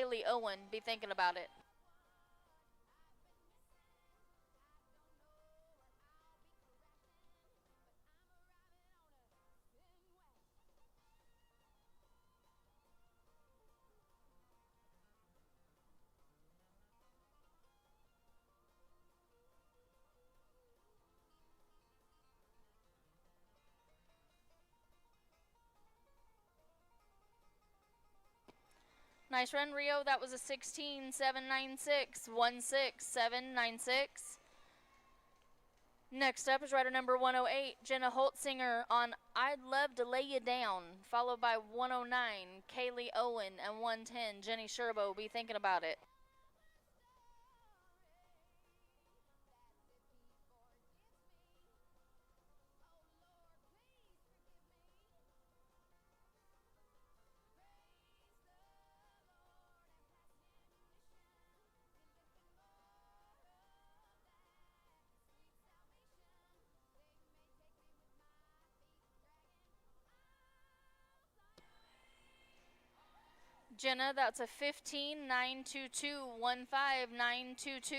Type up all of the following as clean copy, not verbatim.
Kaylee Owen, be thinking about it. Nice run, Rio. That was a 16,796, 16796. Next up is rider number 108, Jenna Holtzinger on I'd Love to Lay You Down, followed by 109, Kaylee Owen, and 110, Jenny Sherbo. Be thinking about it. Jenna, that's a 15,922, 15922.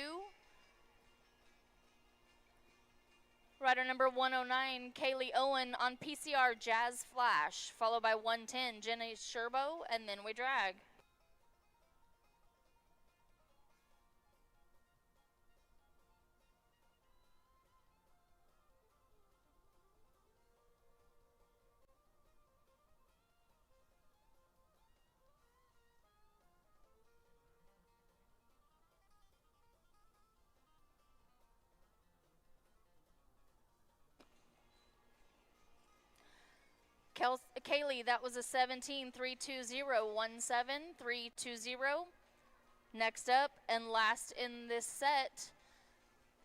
Rider number 109, Kaylee Owen on PCR Jazz Flash, followed by 110, Jenny Sherbo, and then we drag. Kaylee, that was a 17,320, 17320. Next up and last in this set,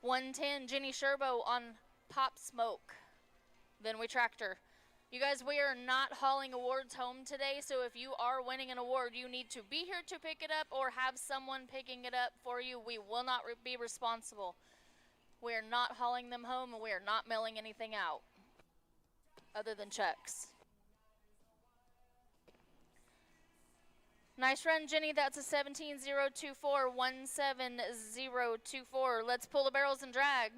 110, Jenny Sherbo on Pop Smoke. Then we tracked her. You guys, we are not hauling awards home today, so if you are winning an award, you need to be here to pick it up or have someone picking it up for you. We will not be responsible. We are not hauling them home, and we are not mailing anything out other than checks. Nice run, Jenny. That's a 17,024, 17024. Let's pull the barrels and drag.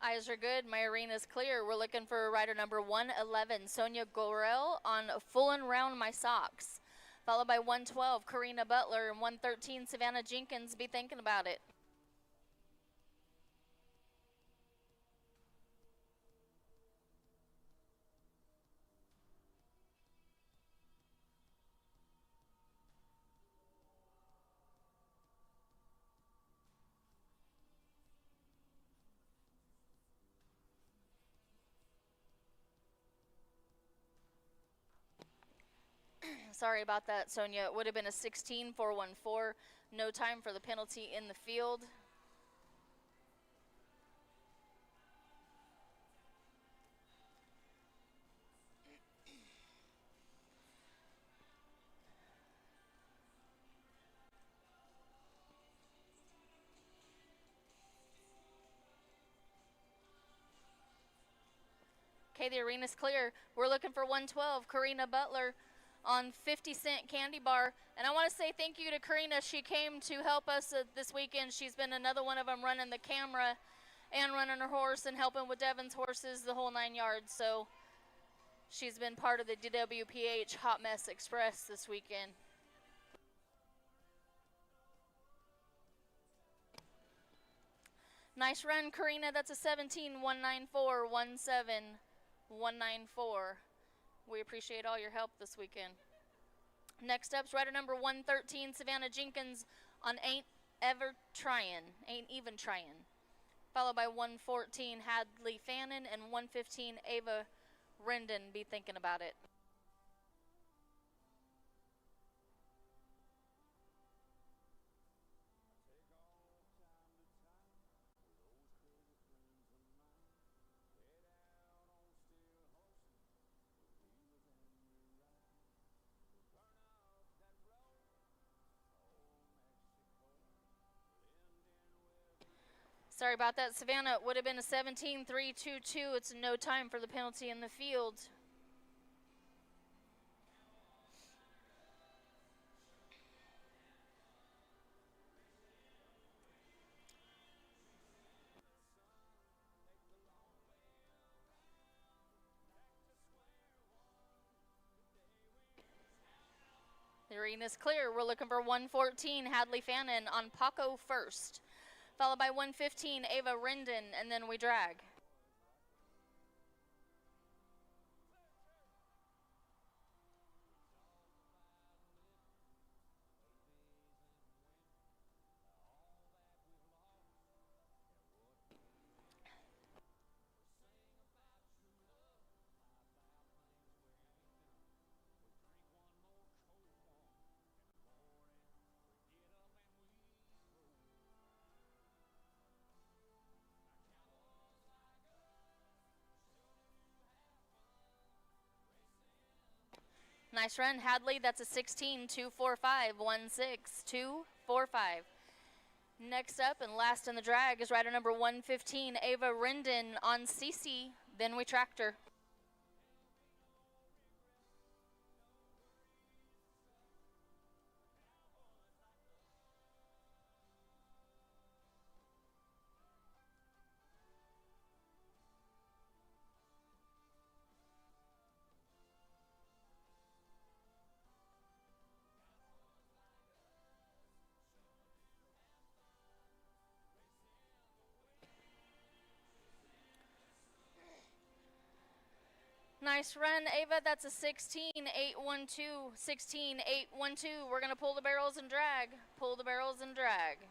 Eyes are good. My arena's clear. We're looking for rider number 111, Sonia Gorel on Full and Round My Socks. Followed by 112, Karina Butler, and 113, Savannah Jenkins. Be thinking about it. Sorry about that, Sonia. It would have been a 16,414. No time for the penalty in the field. Okay, the arena's clear. We're looking for 112, Karina Butler on 50-cent candy bar. And I want to say thank you to Karina. She came to help us this weekend. She's been another one of them running the camera and running her horse and helping with Devin's horses, the whole 9 yards. So she's been part of the DWPH Hot Mess Express this weekend. Nice run, Karina. That's a 17, 194, 17, 194. We appreciate all your help this weekend. Next up's rider number 113, Savannah Jenkins on Ain't Even Tryin'. Followed by 114, Hadley Fannin, and 115, Ava Rendon. Be thinking about it. Sorry about that, Savannah. It would have been a 17-3-2-2. It's no time for the penalty in the field. The arena's clear. We're looking for 114, Hadley Fannin on Paco first. Followed by 115, Ava Rendon, and then we drag. Nice run, Hadley. That's a 16, 245, 16, 245. Next up and last in the drag is rider number 115, Ava Rendon on CC. Then we tractor. Nice run, Ava. That's a 16, 812, 16, 812. We're going to pull the barrels and drag. Pull the barrels and drag.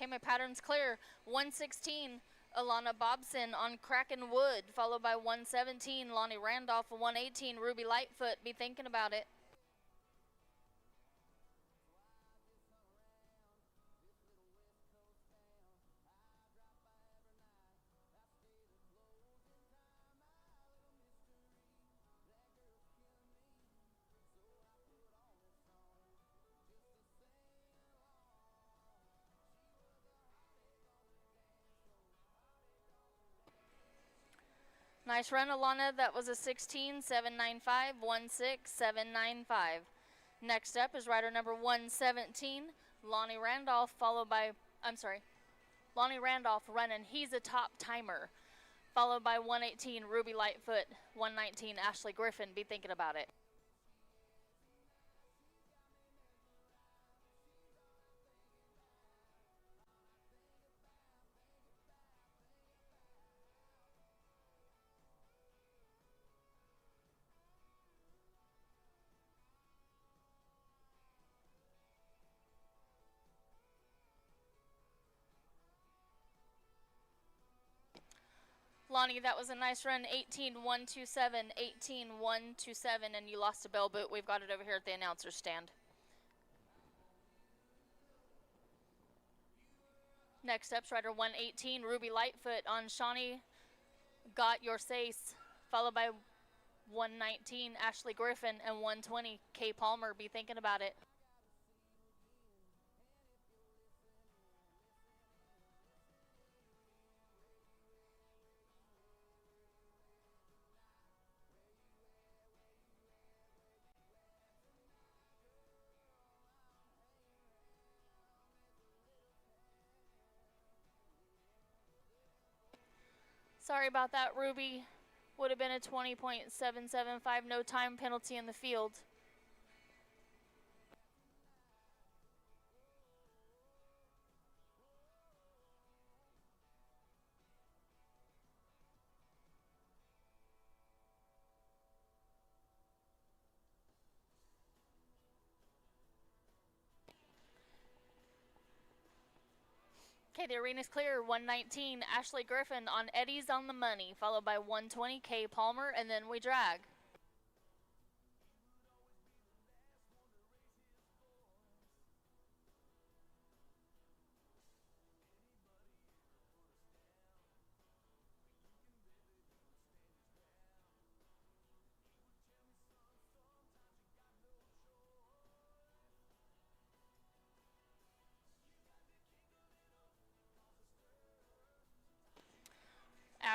Okay, my pattern's clear. 116, Alana Bobson on Kraken Wood, followed by 117, Lonnie Randolph, 118, Ruby Lightfoot. Be thinking about it. Nice run, Alana. That was a 16.795, 16795. Next up is rider number 117, Lonnie Randolph, followed by, Lonnie Randolph running. He's a top timer. Followed by 118, Ruby Lightfoot. 119, Ashley Griffin. Be thinking about it. Lonnie, that was a nice run. 18.127, 18.127, and you lost a bell boot. We've got it over here at the announcer's stand. Next up's rider 118, Ruby Lightfoot on Shawnee Got Your Sace, followed by 119, Ashley Griffin, and 120, Kay Palmer. Be thinking about it. Sorry about that, Ruby. Would have been a 20.775 no time penalty in the field. Okay, the arena's clear. 119, Ashley Griffin on Eddie's on the Money, followed by 120, Kay Palmer, and then we drag.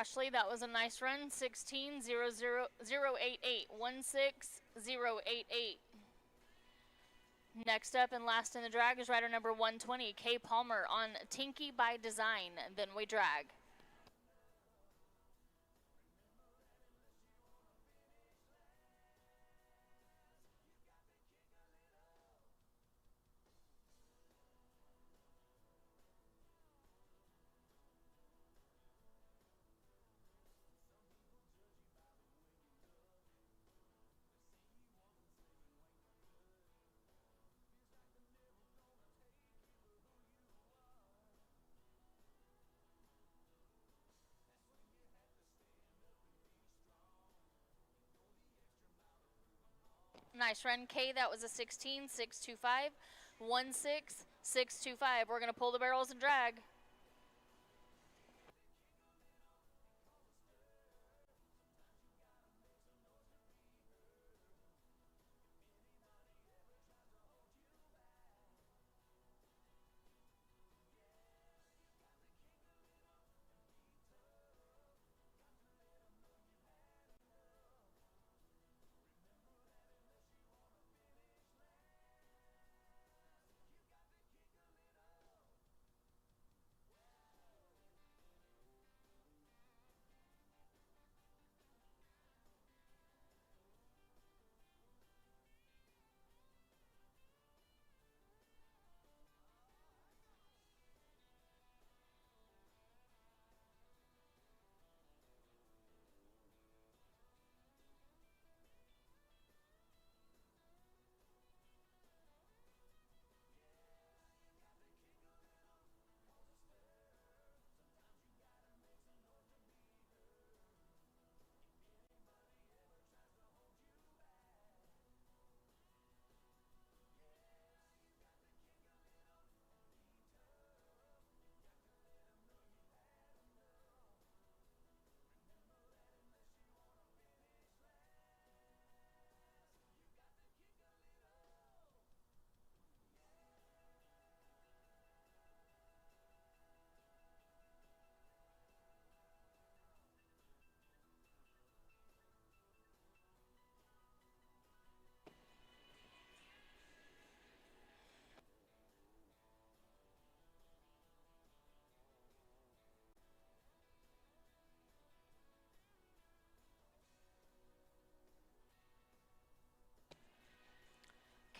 Ashley, that was a nice run. 16.00088, 16088. Next up and last in the drag is rider number 120, Kay Palmer on Tinky by Design. Then we drag. Nice run, Kay. That was a 16.625, 16625. We're going to pull the barrels and drag.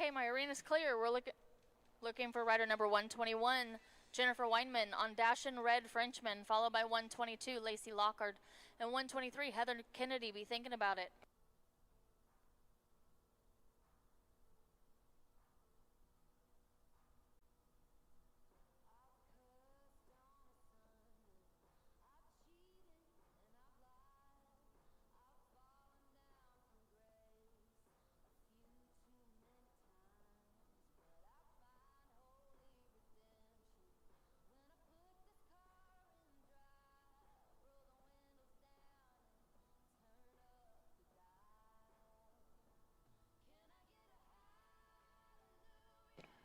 Okay, my arena's clear. We're looking for rider number 121, Jennifer Weinman, on Dash in Red Frenchman, followed by 122, Lacey Lockhart, and 123, Heather Kennedy. Be thinking about it.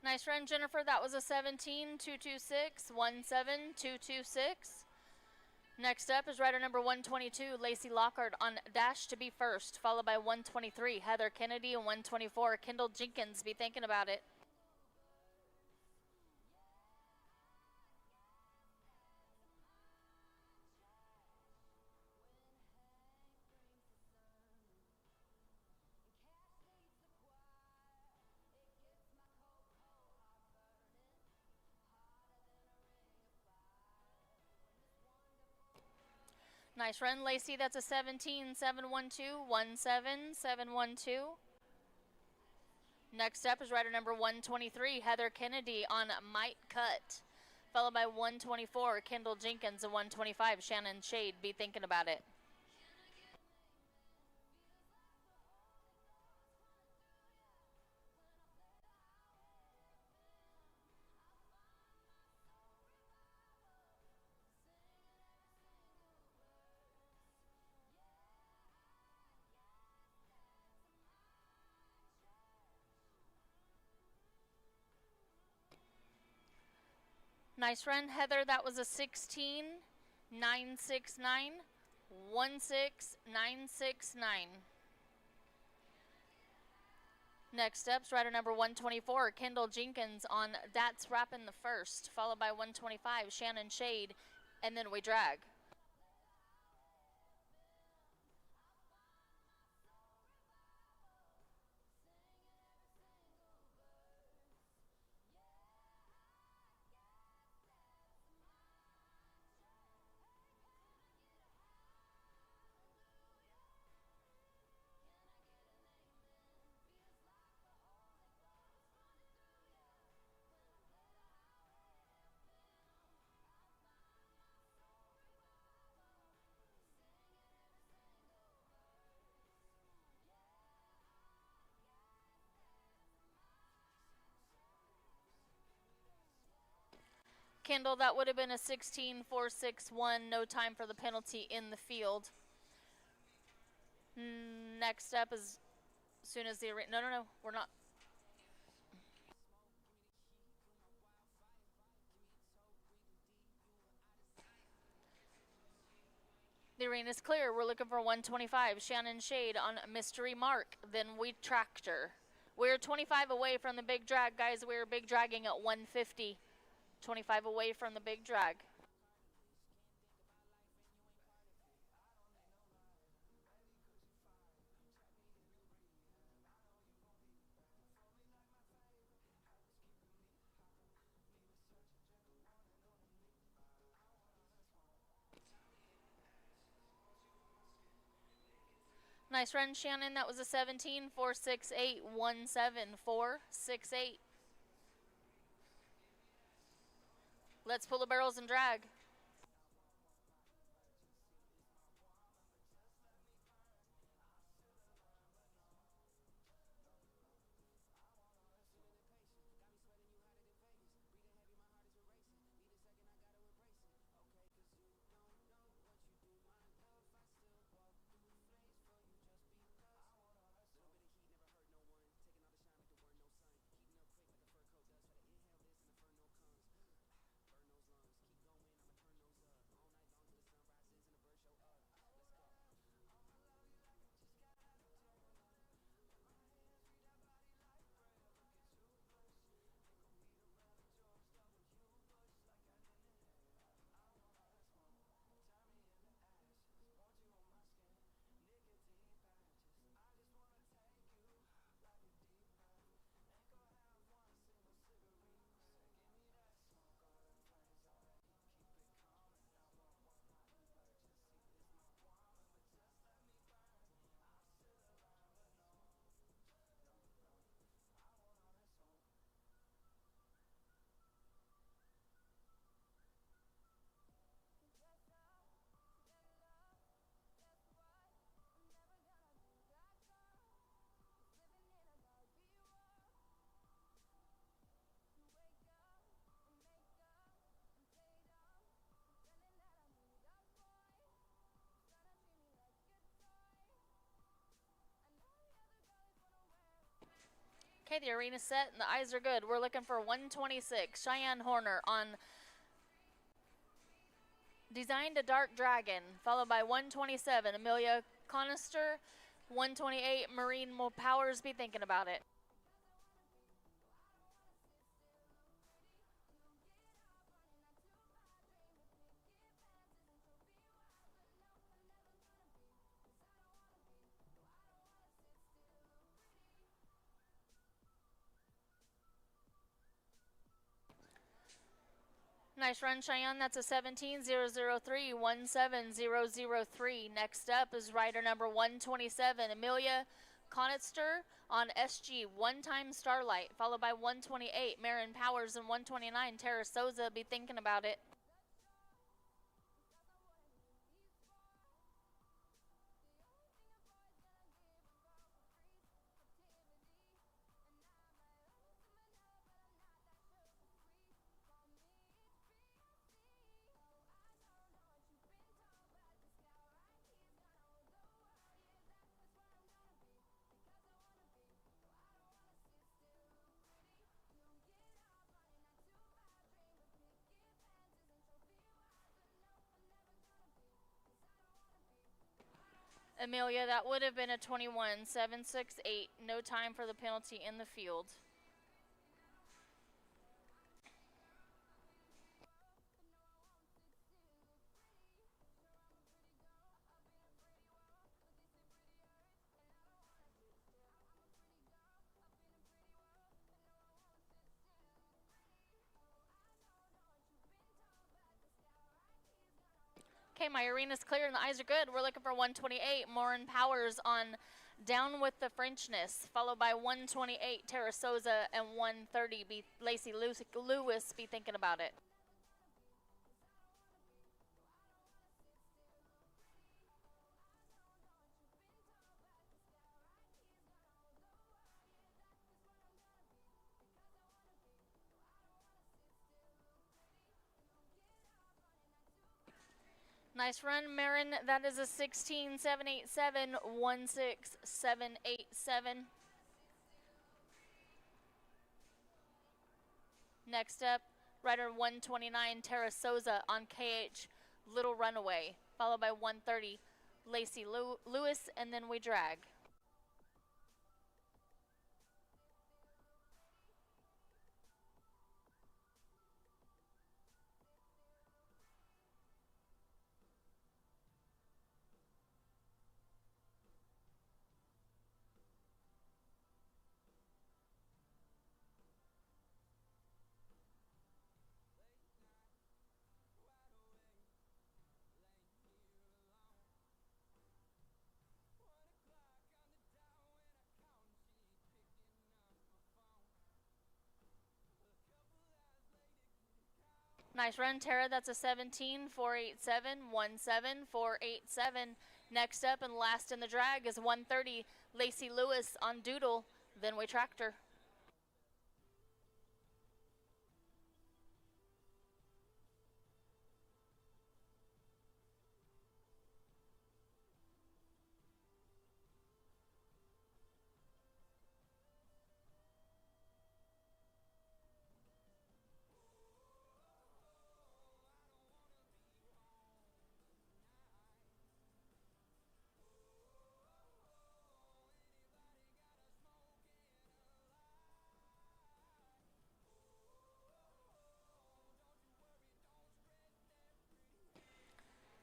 Nice run, Jennifer. That was a 17-226, 17226. Next up is rider number 122, Lacey Lockhart, on Dash to be First, followed by 123, Heather Kennedy, and 124, Kendall Jenkins. Be thinking about it. Nice run, Lacey. That's a 17-712, 17712. Next up is rider number 123, Heather Kennedy, on Might Cut, followed by 124, Kendall Jenkins, and 125, Shannon Shade. Be thinking about it. Nice run, Heather. That was a 16-969, 16969. Next up's rider number 124, Kendall Jenkins, on That's Rappin' the First, followed by 125, Shannon Shade, and then we drag. Kendall, that would have been a 16-461, no time for the penalty in the field. Next up is, as soon as the, no, we're not. The arena's clear. We're looking for 125, Shannon Shade, on Mystery Mark, then we Tractor. We're 25 away from the big drag, guys. We're big dragging at 150. 25 away from the big drag. Nice run, Shannon. That was a 17-468, 17468. Let's pull the barrels and drag. Okay, the arena's set and the eyes are good. We're looking for 126. Cheyenne Horner on Designed a Dark Dragon, followed by 127. Amelia Conister, 128. Marine Powers, Be Thinking About It. Nice run, Cheyenne. That's a 17-003, 17003. Next up is rider number 127, Amelia Conister on SG, One Time Starlight, followed by 128, Marin Powers, and 129, Tara Souza, Be Thinking About It. Amelia, that would have been a 21-768. No time for the penalty in the field. Okay, my arena's clear and the eyes are good. We're looking for 128, Marin Powers on Down with the Frenchness, followed by 128, Tara Souza, and 130, Lacey Lewis, Be Thinking About It. Nice run, Marin. That is a 16-787, 16787. Next up, rider 129, Tara Souza on KH, Little Runaway, followed by 130, Lacey Lewis, and then we drag. Nice run, Tara. That's a 17-487, 17487. Next up and last in the drag is 130, Lacey Lewis on Doodle. Then we tractor.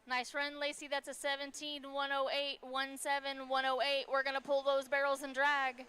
Nice run, Lacey. That's a 17-108, 17108. We're going to pull those barrels and drag.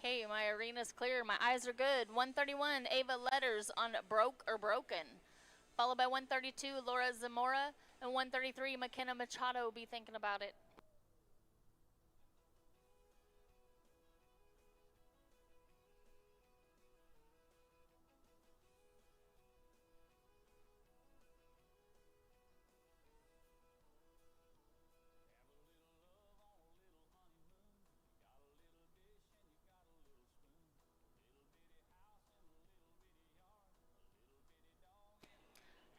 Okay, my arena's clear. My eyes are good. 131, Ava Letters on Broke or Broken. Followed by 132, Laura Zamora. And 133, McKenna Machado. Be thinking about it.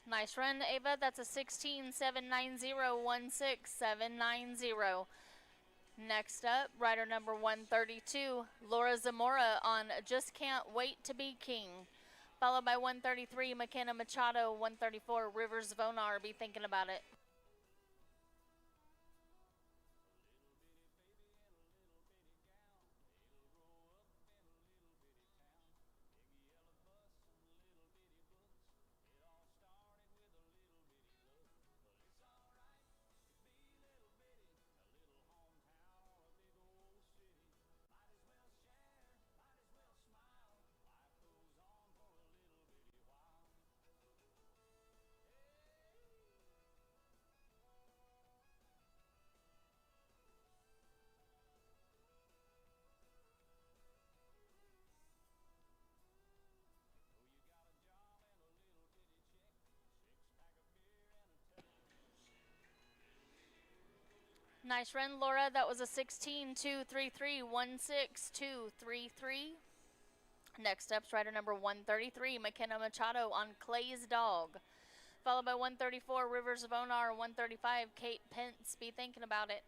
Nice run, Ava. That's a 16-790-16790. Next up, rider number 132, Laura Zamora on Just Can't Wait to Be King. Followed by 133, McKenna Machado. 134, Rivers Vonar. Be thinking about it. Nice run, Laura. That was a 16-233-16233. Next up's rider number 133, McKenna Machado on Clay's Dog. Followed by 134, Rivers Vonar. 135, Kate Pence. Be thinking about it.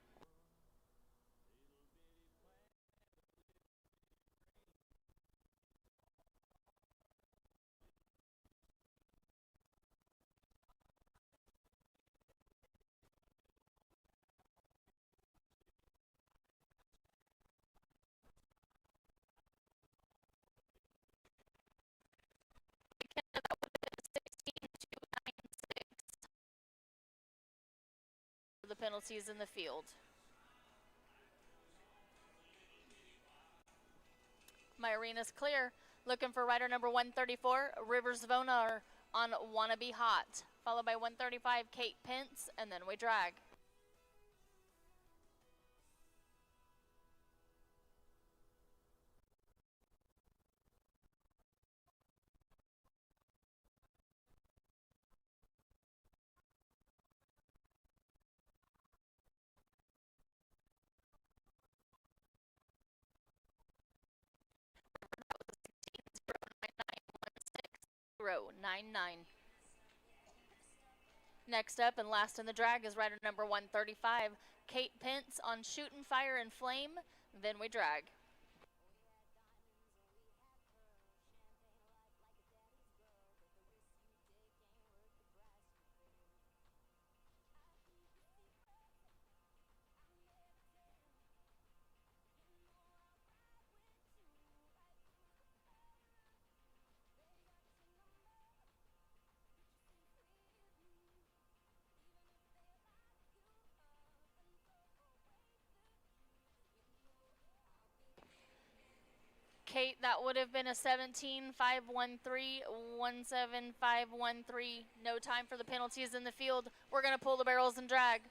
The penalties in the field. My arena's clear. Looking for rider number 134, Rivers Vonar on Wanna Be Hot. Followed by 135, Kate Pence, and then we drag. Row 99. Next up and last in the drag is rider number 135, Kate Pence on Shootin' Fire and Flame. Then we drag. Kate, that would have been a 17-513-17513. No time for the penalties in the field. We're going to pull the barrels and drag.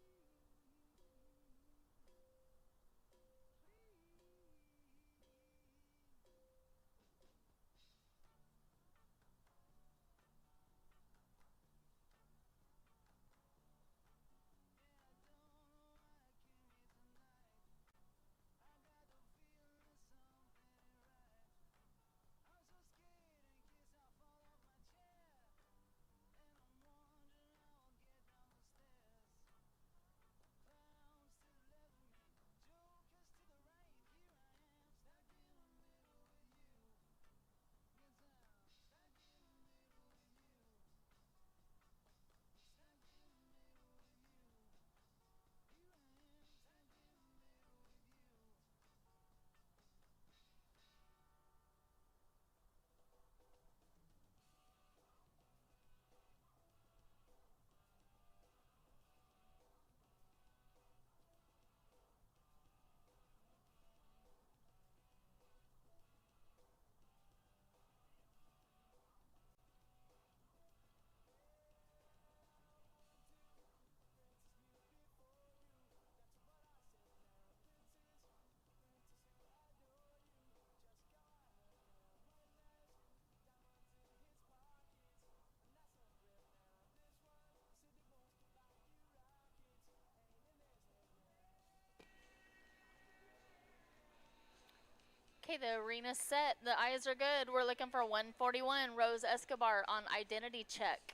Okay, the arena's set. The eyes are good. We're looking for 141, Rose Escobar on Identity Check.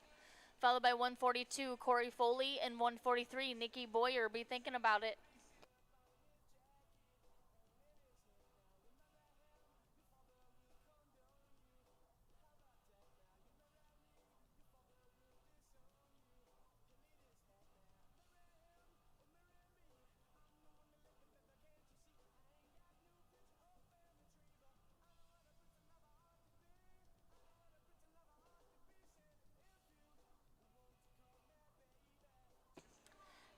Followed by 142, Corey Foley, and 143, Nikki Boyer. Be thinking about it.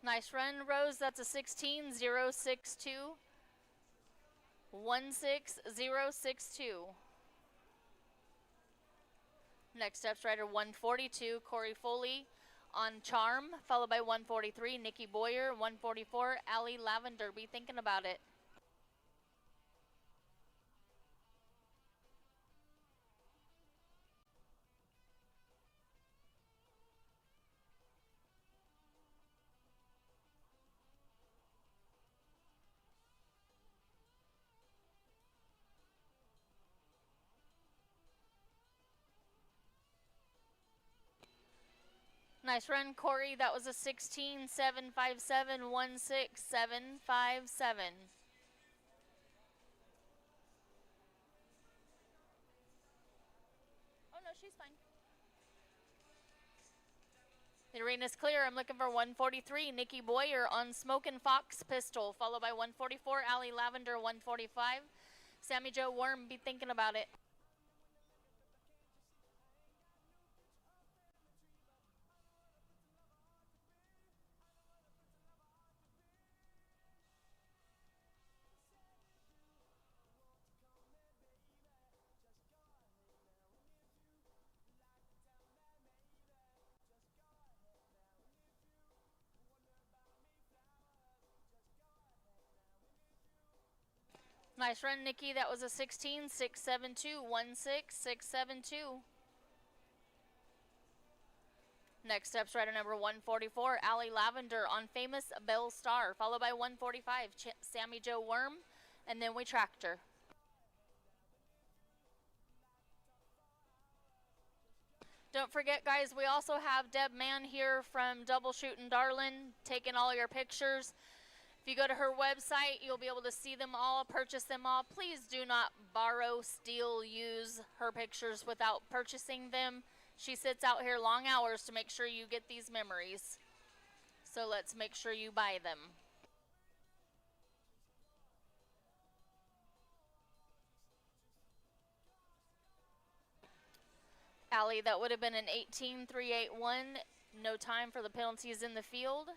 Nice run, Rose. That's a 16-062. 16062. Next up, rider 142, Corey Foley on Charm, followed by 143, Nikki Boyer, 144, Allie Lavender. Be thinking about it. Nice run, Corey. That was a 16-757, 16757. Oh, no, she's fine. The arena's clear. I'm looking for 143, Nikki Boyer on Smokin' Fox Pistol, followed by 144, Allie Lavender, 145. Sammy Joe Worm, be thinking about it. Nice run, Nikki. That was a 16-672, 16672. Next up's rider number 144, Allie Lavender on Famous Belle Star, followed by 145, Sammy Joe Worm, and then we tracked her. Don't forget, guys, we also have Deb Mann here from Double Shootin' Darlin', taking all your pictures. If you go to her website, you'll be able to see them all, purchase them all. Please do not borrow, steal, use her pictures without purchasing them. She sits out here long hours to make sure you get these memories. So let's make sure you buy them. Allie, that would have been an 18-381. No time for the penalties in the field.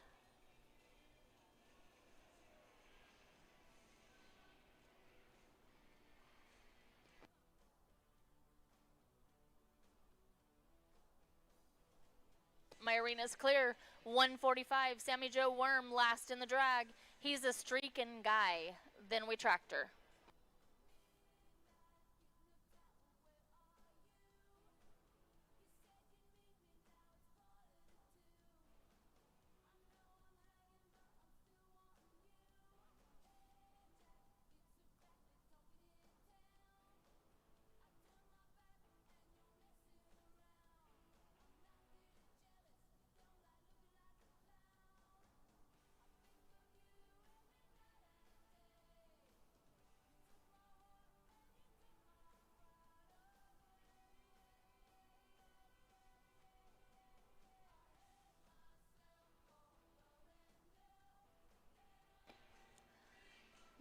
My arena's clear. 145, Sammy Joe Worm, last in the drag. He's a streaking guy. Then we tracked her.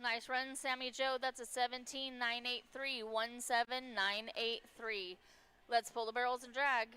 Nice run, Sammy Joe. That's a 17-983, 17983. Let's pull the barrels and drag.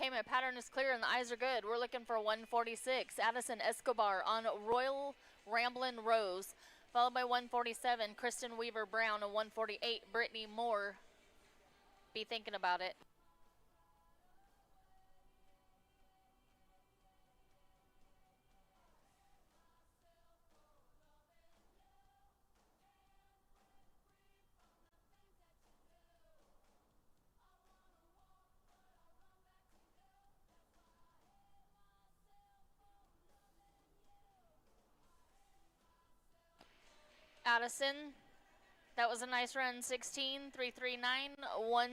Okay, my pattern is clear and the eyes are good. We're looking for 146. Addison Escobar on Royal Ramblin' Rose, followed by 147. Kristen Weaver Brown on 148. Brittany Moore. Be thinking about it. Addison, that was a nice run. 16, 339,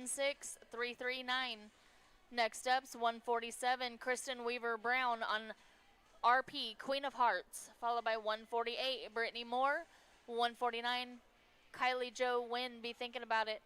16, 339. Next up's 147. Kristen Weaver Brown on RP Queen of Hearts, followed by 148. Brittany Moore, 149. Kylie Joe Wynn. Be thinking about it.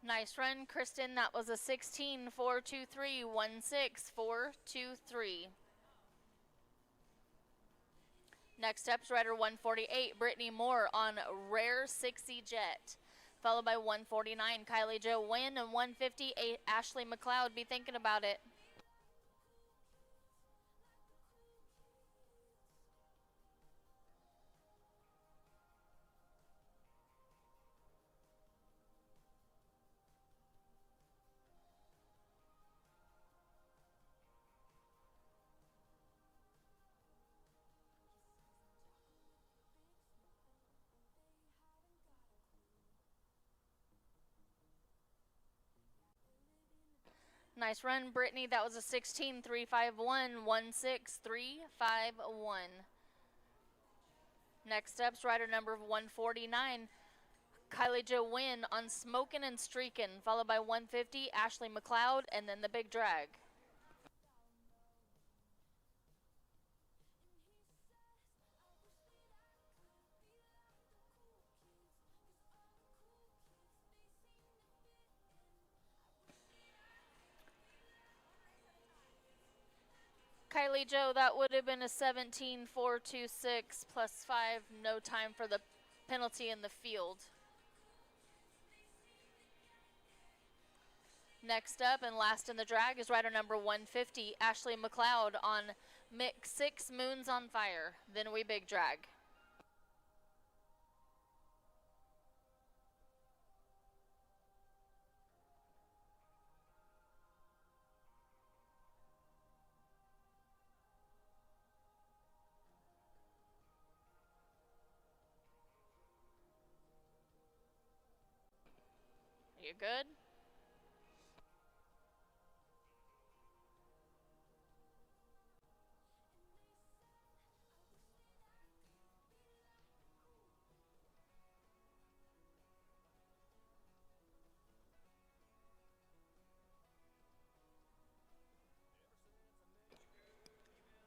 Nice run, Kristen. That was a 16, 423, 16, 423. Next up's rider 148, Brittany Moore on Rare 60 Jet, followed by 149, Kylie Joe Wynn, and 158, Ashley McLeod. Be thinking about it. Nice run, Brittany. That was a 16, 351, 16, 351. Next up's rider number 149, Kylie Joe Wynn on Smokin' and Streakin', followed by 150, Ashley McLeod, and then the big drag. Kylie Joe, that would have been a 17, 426 plus 5, no time for the penalty in the field. Next up and last in the drag is rider number 150, Ashley McLeod on Mix 6 Moons on Fire. Then we big drag. You good?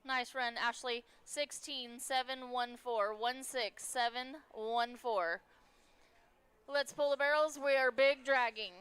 Nice run, Ashley. 16, 714, 16, 714. Let's pull the barrels. We are big dragging.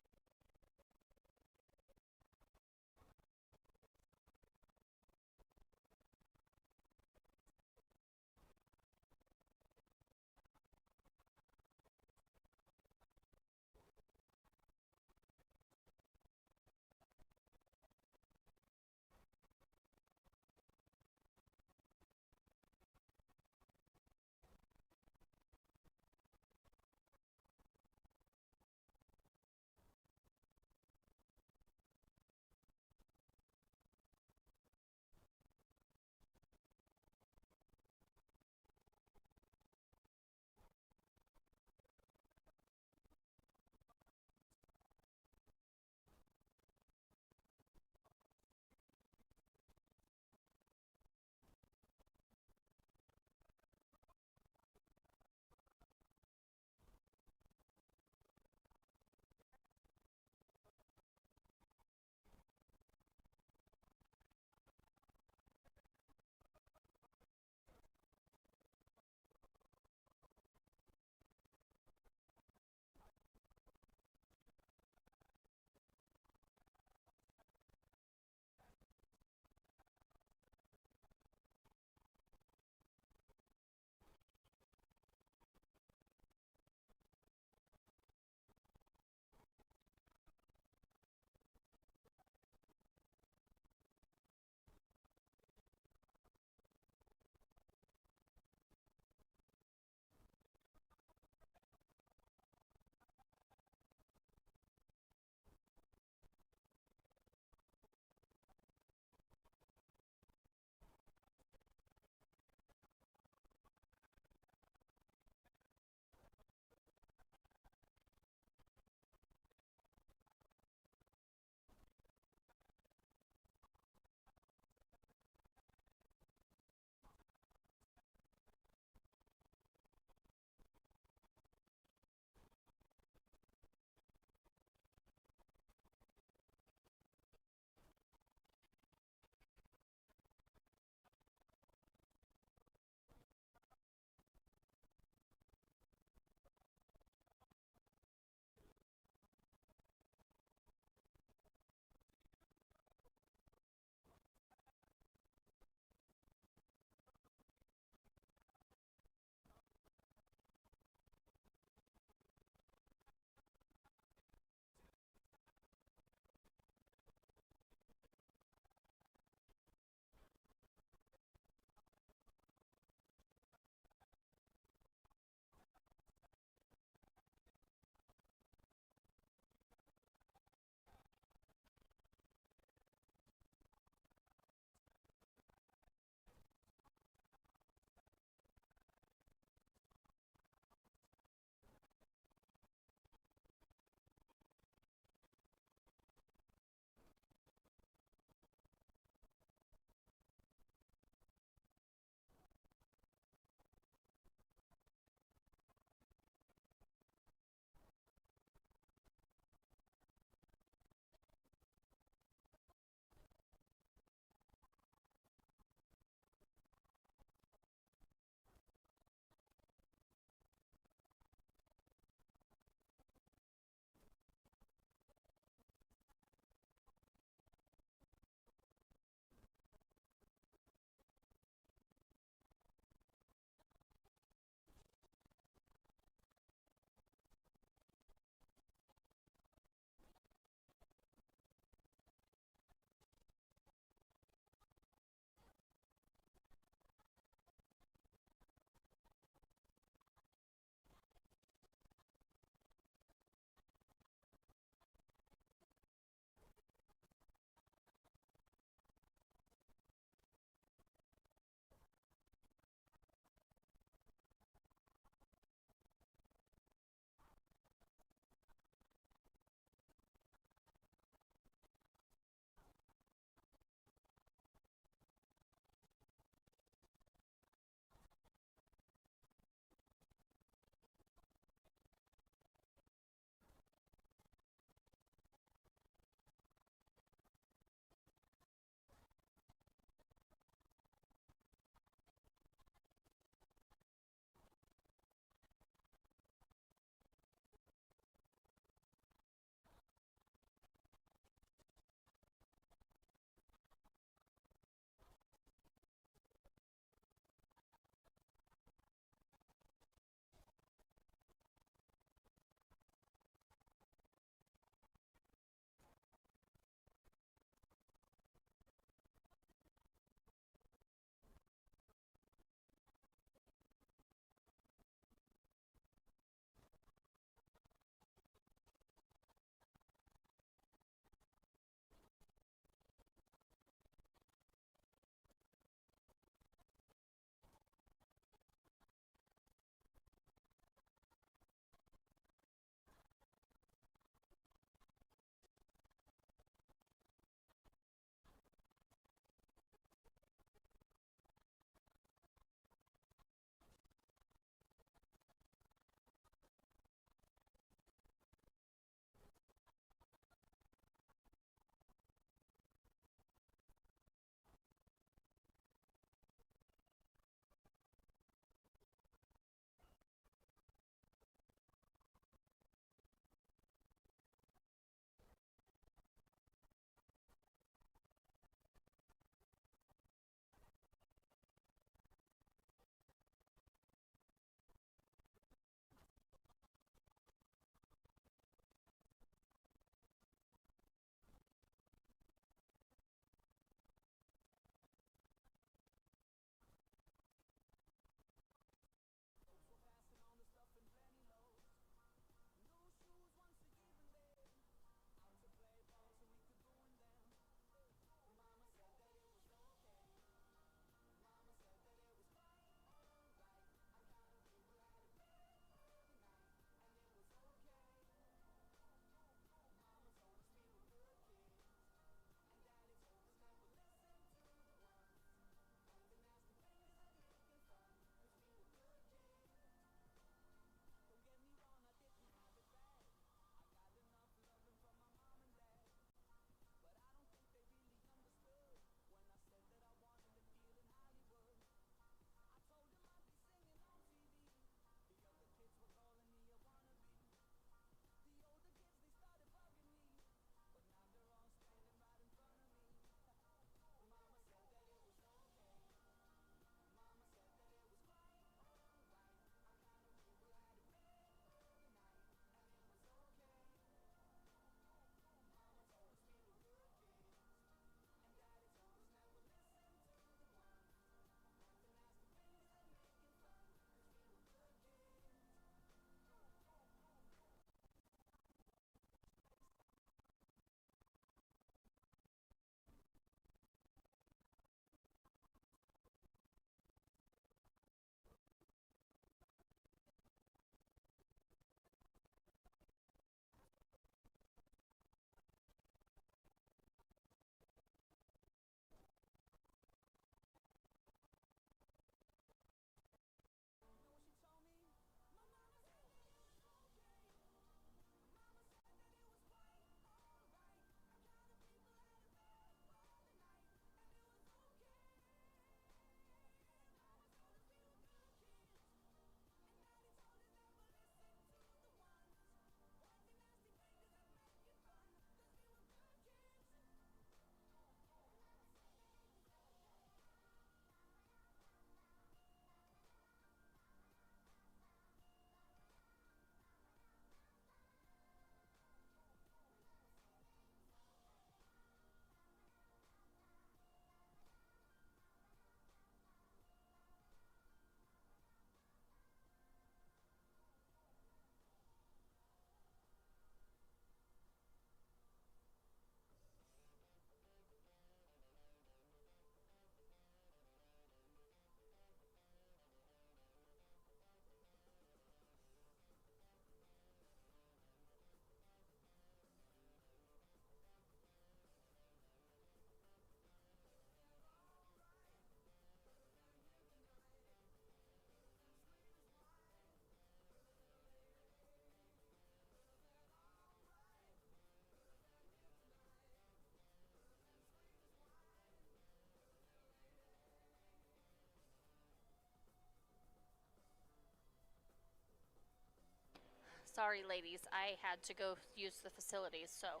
Sorry, ladies, I had to go use the facilities, so.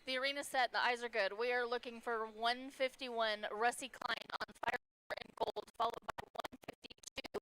The arena set, the eyes are good. We are looking for 151, Rusty Klein on fire and gold, followed by 152,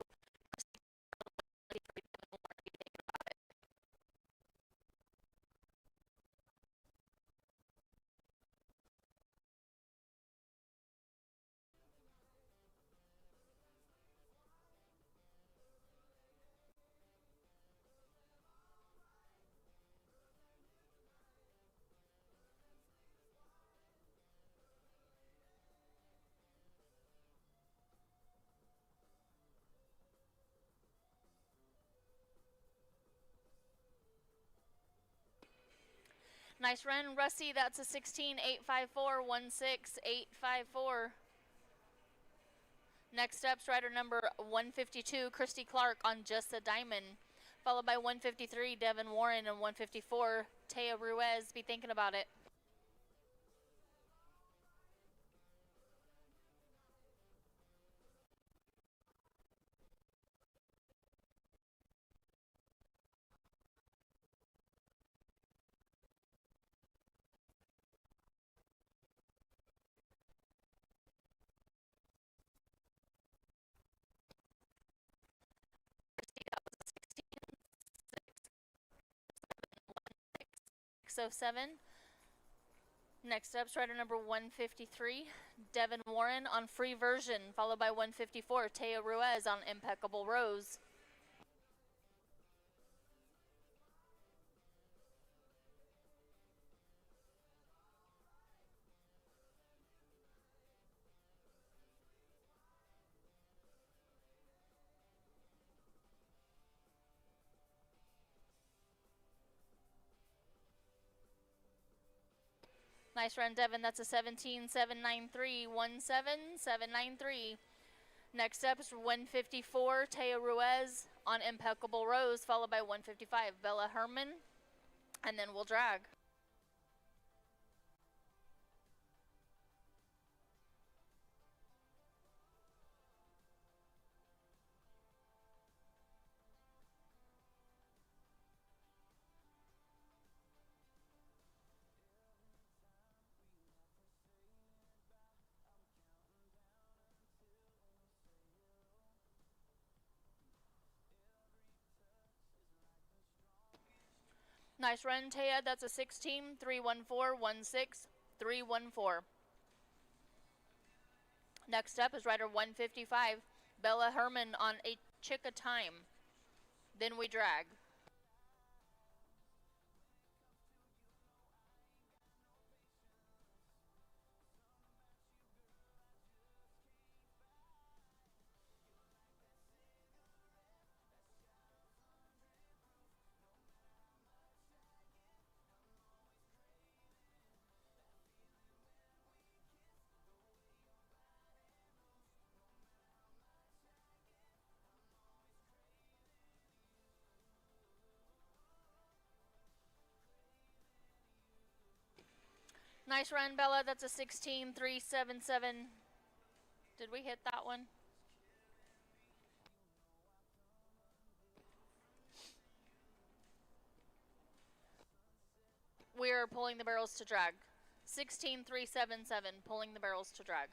Nice run, Rusty. That's a 16, 854, 16, 854. Next up, strider number 152, Christy Clark on Just a Diamond, followed by 153, Devin Warren, and 154, Taya Ruiz. Be thinking about it. Christy, that was a 16, 607. Next up, strider number 153, Devin Warren on Free Version, followed by 154, Taya Ruiz on Impeccable Rose. Nice run, Devin. That's a 17, 793, 17, 793. Next up is 154, Taya Ruiz on Impeccable Rose, followed by 155, Bella Herman, and then we'll drag. Nice run, Taya. That's a 16, 314, 16, 314. Next up is rider 155, Bella Herman on A Chick of Time. Then we drag. Nice run, Bella. That's a 16, 377. Did we hit that one? We're pulling the barrels to drag. 16, 377, pulling the barrels to drag.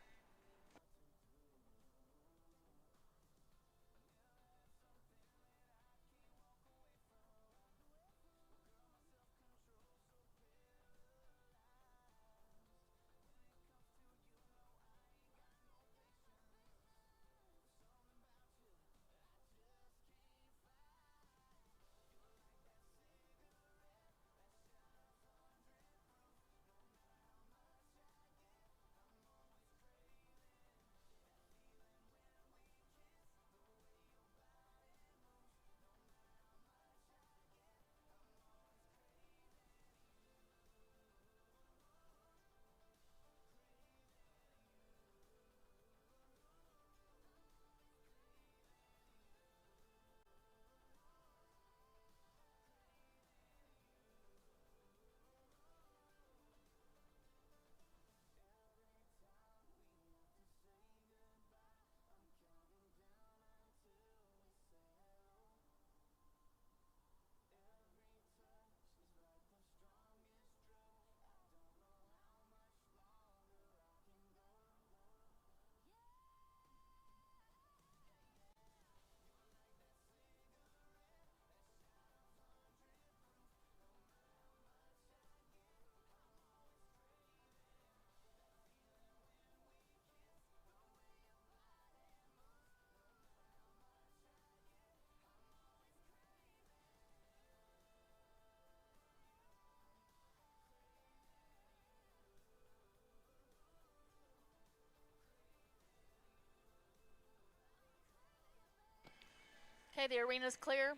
Okay, the arena's clear.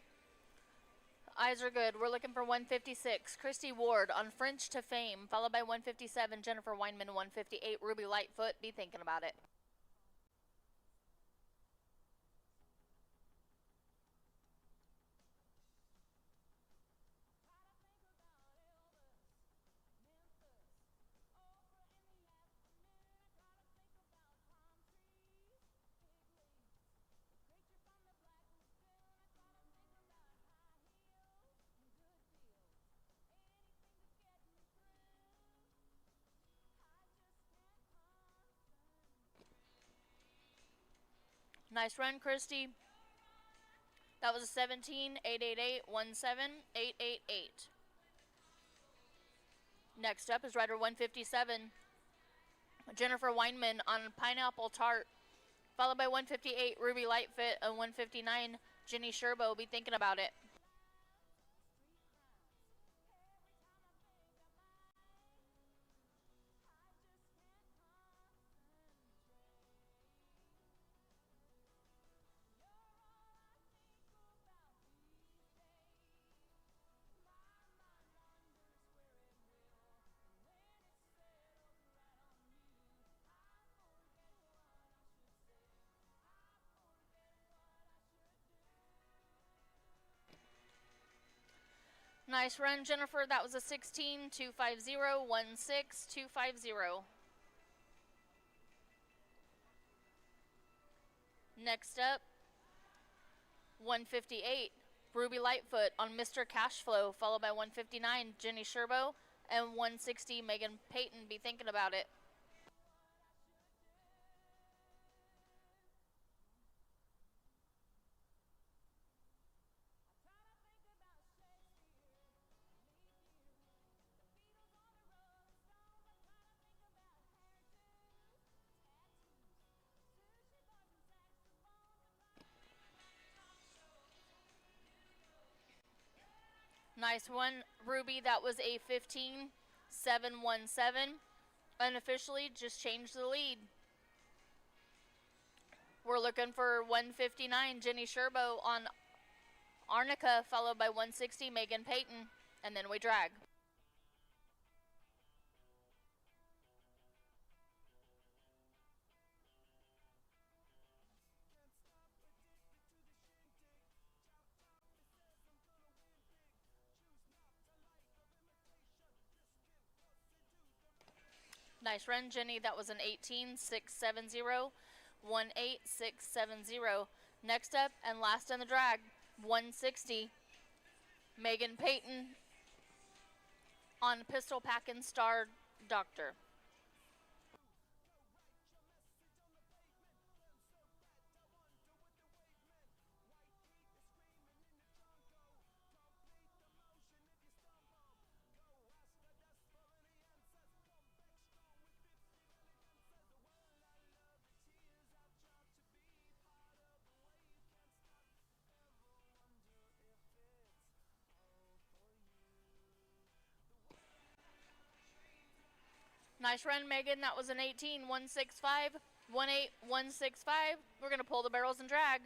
Eyes are good. We're looking for 156. Christy Ward on French to Fame, followed by 157. Jennifer Weinman, 158. Ruby Lightfoot, be thinking about it. Nice run, Christy. That was a 17, 888, 17, 888. Next up is rider 157, Jennifer Weinman on Pineapple Tart, followed by 158, Ruby Lightfoot, and 159, Jenny Sherbo, be thinking about it. Nice run, Jennifer. That was a 16, 250, 16, 250. Next up, 158, Ruby Lightfoot on Mr. Cashflow, followed by 159, Jenny Sherbo, and 160, Megan Payton, be thinking about it. Nice one, Ruby. That was a 15, 717. Unofficially, just changed the lead. We're looking for 159, Jenny Sherbo on Arnica, followed by 160, Megan Payton, and then we drag. Nice run, Jenny. That was an 18, 670, 18670. Next up and last in the drag, 160, Megan Payton on Pistol Packin' Star Doctor. Nice run, Megan. That was an 18, 165, 18165. We're going to pull the barrels and drag.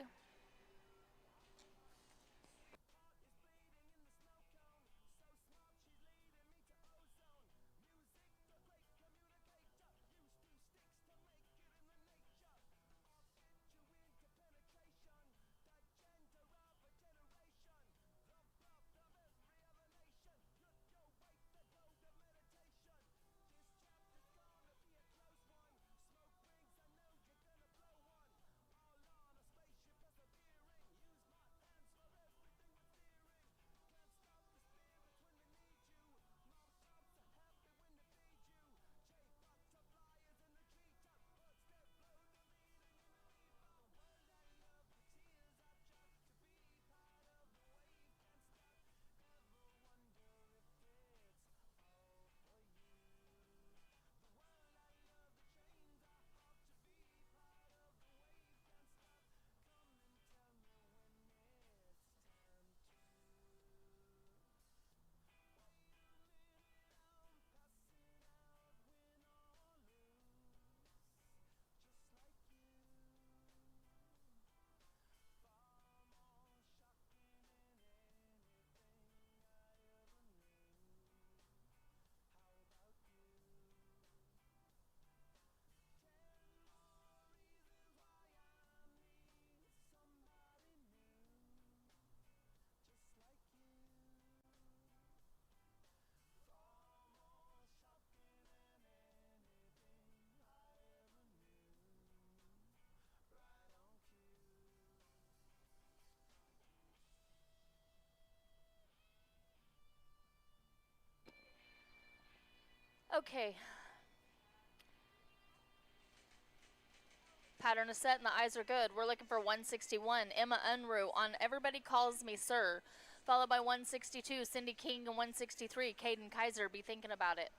Okay. Pattern is set and the eyes are good. We're looking for 161. Emma Unruh on Everybody Calls Me Sir. Followed by 162, Cindy King, and 163, Caden Kaiser. Be thinking about it.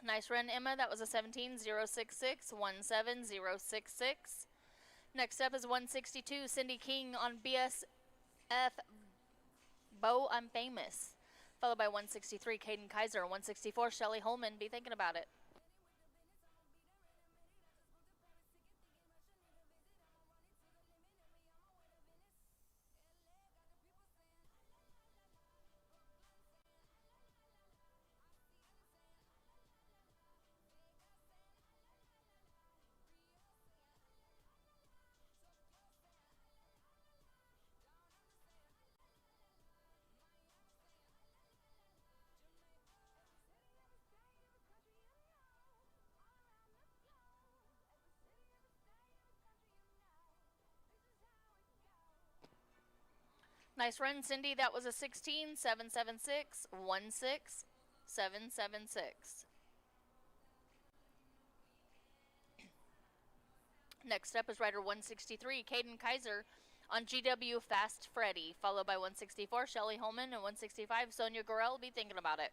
Nice run, Emma. That was a 17-066, 17066. Next up is 162, Cindy King on BSF Bo I'm Famous. Followed by 163, Caden Kaiser. 164, Shelly Holman. Be thinking about it. Nice run, Cindy. That was a 16-776, 16776. Next up is rider 163, Caden Kaiser on GW Fast Freddy. Followed by 164, Shelly Holman, and 165, Sonia Gorell. Be thinking about it.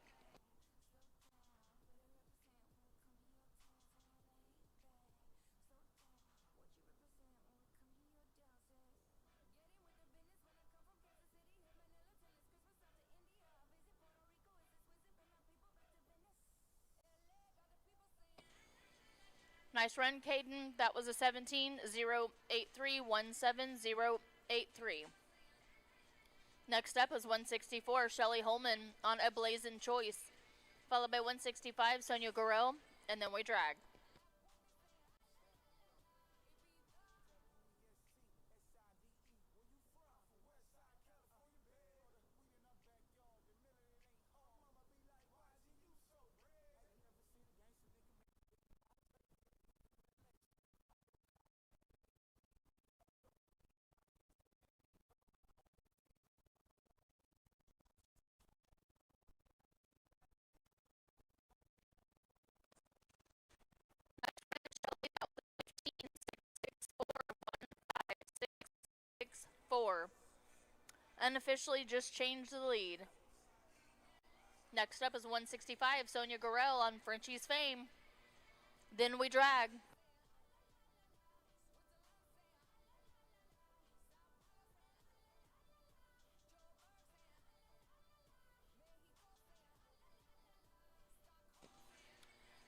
Nice run, Caden. That was a 17-083, 17083. Next up is 164, Shelly Holman on A Blazing Choice. Followed by 165, Sonia Gorell, and then we drag. Four. Unofficially just changed the lead. Next up is 165, Sonia Gorell on Frenchie's Fame. Then we drag.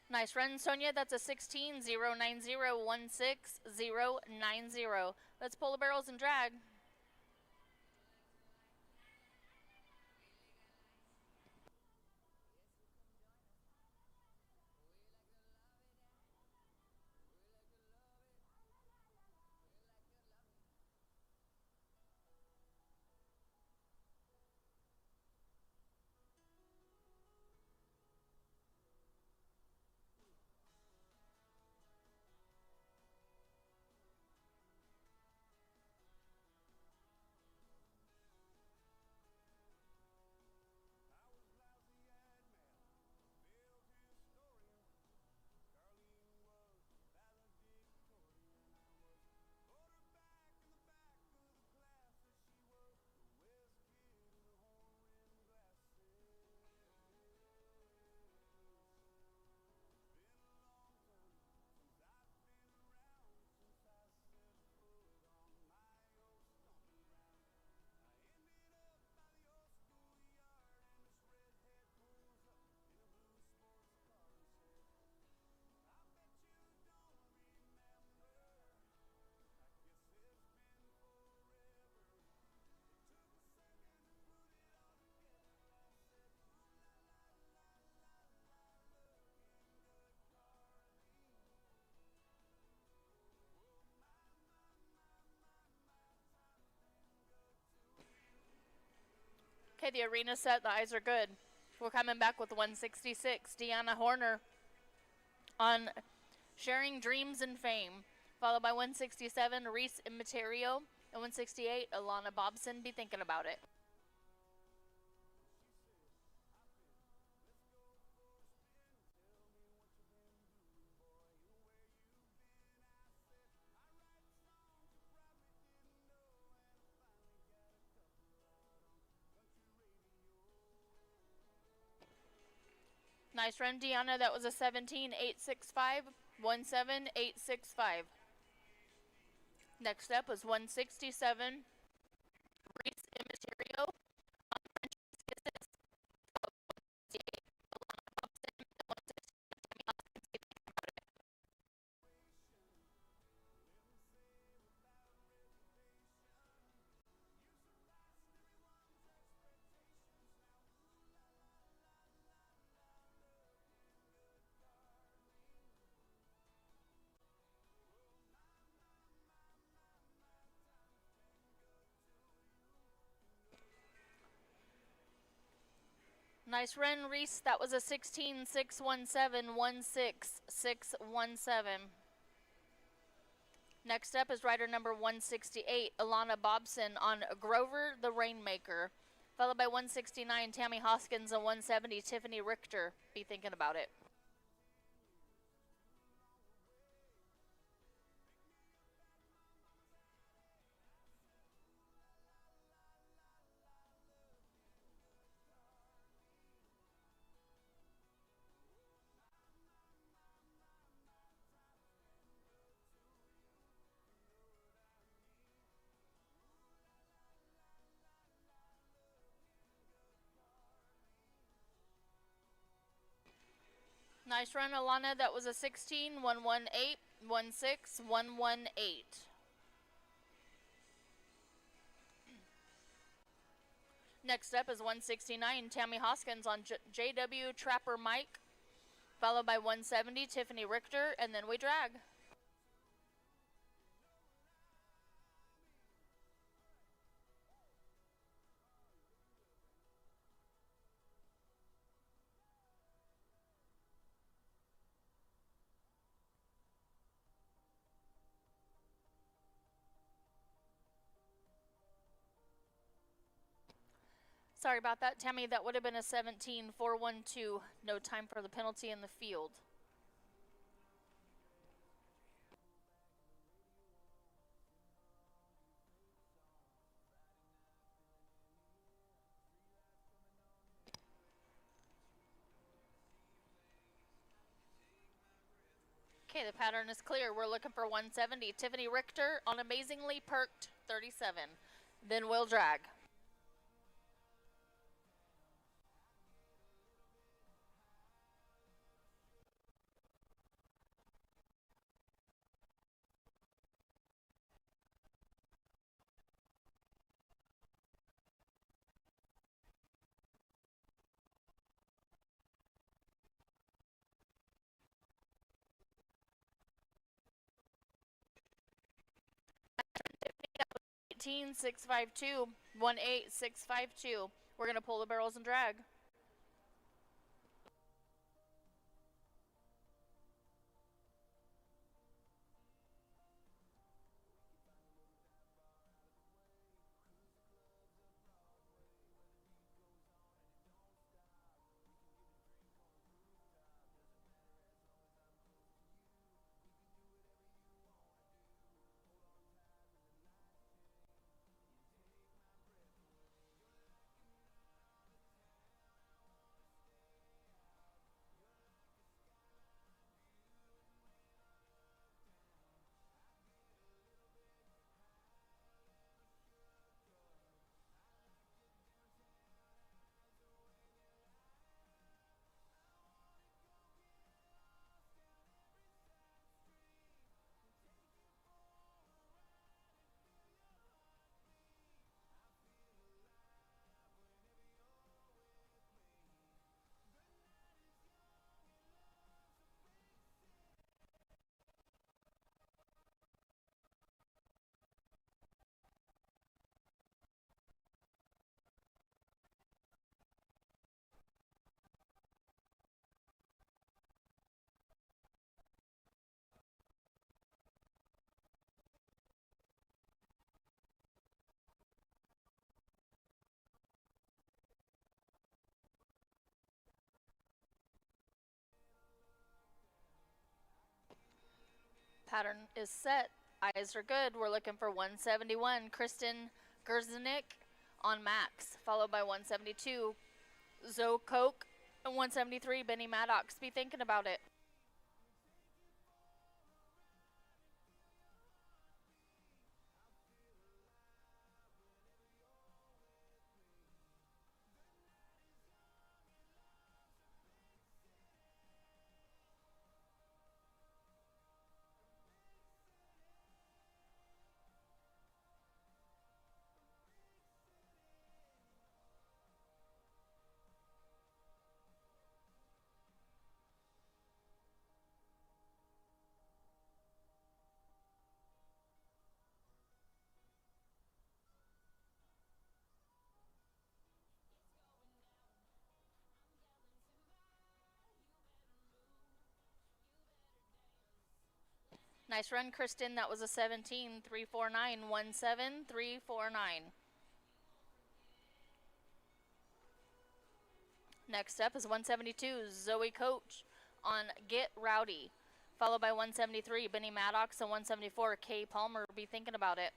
Nice run, Sonia. That's a 16-090, 16090. Let's pull the barrels and drag. Okay, the arena set, the eyes are good. We're coming back with 166, Deanna Horner on Sharing Dreams and Fame, followed by 167, Reese Immaterio, and 168, Alana Bobson, Be Thinking About It. Nice run, Deanna. That was a 17.865, 17865. Next up was 167, Reese Immaterio. Nice run, Reese. That was a 16.617, 16617. Next up is rider number 168, Alana Bobson on Grover the Rainmaker, followed by 169, Tammy Hoskins, and 170, Tiffany Richter. Be Thinking About It. Nice run, Alana. That was a 16.118, 16118. Next up is 169, Tammy Hoskins on JW Trapper Mike, followed by 170, Tiffany Richter, and then we drag. Sorry about that, Tammy. That would have been a 17.412. No time for the penalty in the field. Okay, the pattern is clear. We're looking for 170. Tiffany Richter on Amazingly Perked 37. Then we'll drag. Eighteen 652 18652. We're gonna pull the barrels and drag. Pattern is set. Eyes are good. We're looking for 171, Kristen Gerzenik on Max, followed by 172, Zoe Koch, and 173, Benny Maddox. Be thinking about it. Nice run, Kristen. That was a 17, 349, 17, 349. Next up is 172, Zoe Koch on Get Rowdy, followed by 173, Benny Maddox, and 174, Kay Palmer. Be thinking about it.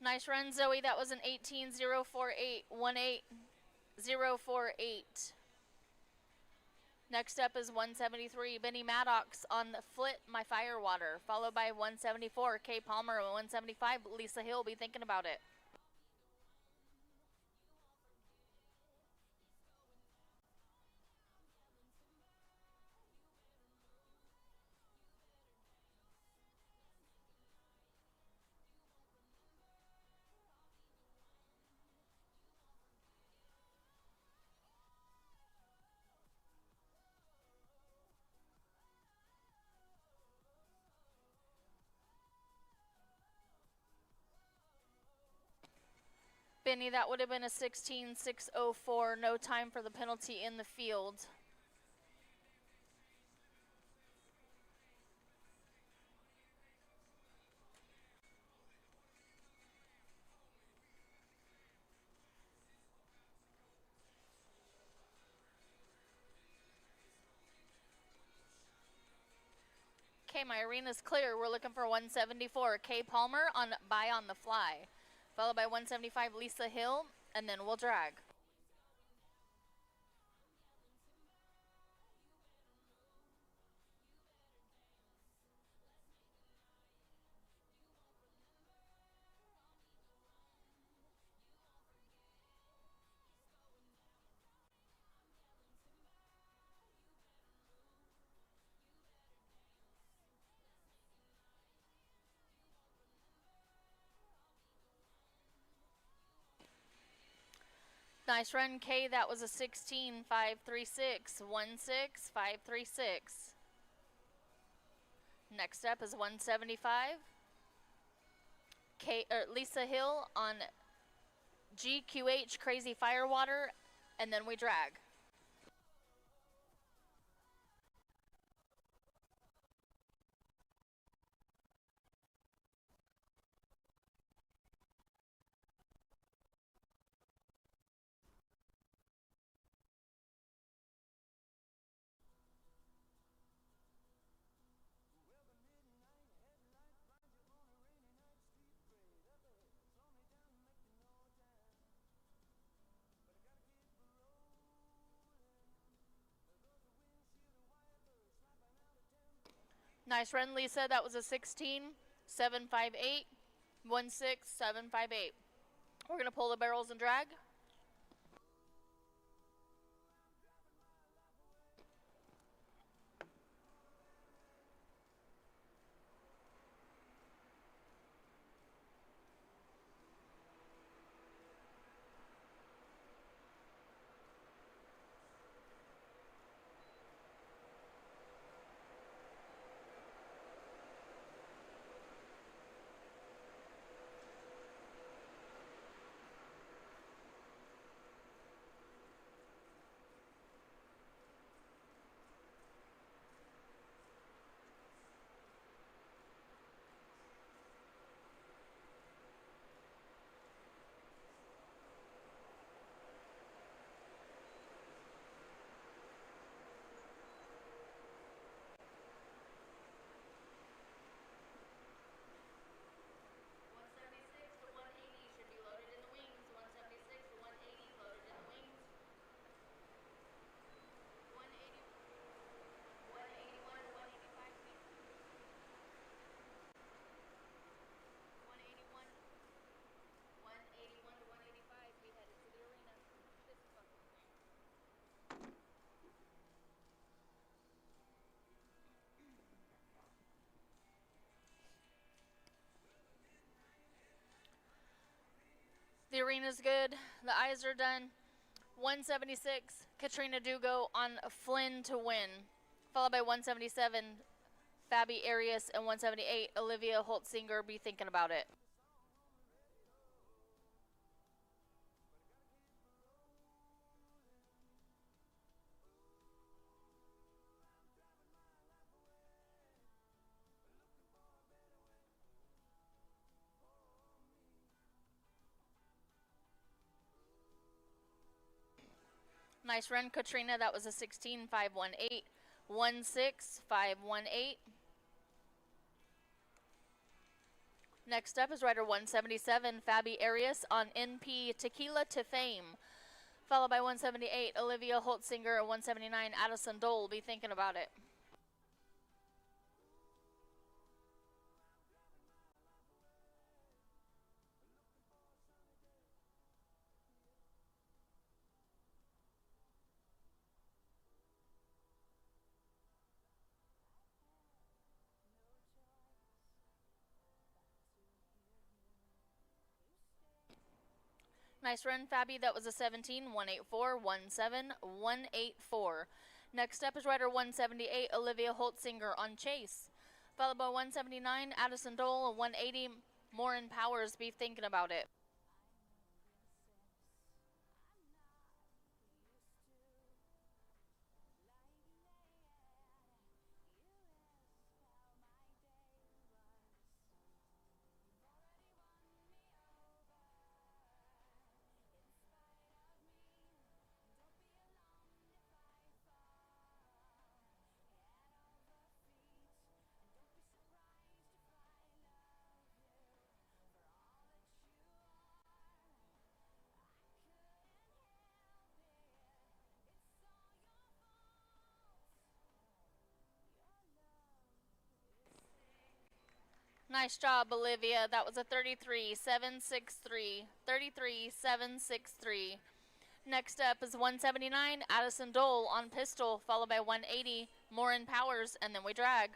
Nice run, Zoe. That was an 18-048, 18-048. Next up is 173, Benny Maddox on Flit My Firewater, followed by 174, Kay Palmer, and 175, Lisa Hill. Be thinking about it. Benny, that would have been a 16-604. No time for the penalty in the field. Okay, my arena's clear. We're looking for 174, Kay Palmer on By on the Fly, followed by 175, Lisa Hill, and then we'll drag. Nice run, Kay. That was a 16-536, 16-536. Next up is 175, Lisa Hill on GQH Crazy Firewater, and then we drag. Nice run, Lisa. That was a 16-758, 16758. We're going to pull the barrels and drag. The arena's good. The eyes are done. 176, Katrina Dugo on Flynn to win. Followed by 177, Fabi Arias, and 178, Olivia Holtzinger. Be thinking about it. Nice run, Katrina. That was a 16.518. 16518. Next up is rider 177, Fabi Arias on NP Tequila to Fame. Followed by 178, Olivia Holtzinger, and 179, Addison Dole. Be thinking about it. Nice run, Fabi. That was a 17.184, 17184. Next up is rider 178, Olivia Holtzinger on Chase. Followed by 179, Addison Dole, and 180, Morin Powers. Be thinking about it. Nice job, Olivia. That was a 33.763. 33.763. Next up is 179, Addison Dole on Pistol, followed by 180, Morin Powers, and then we drag.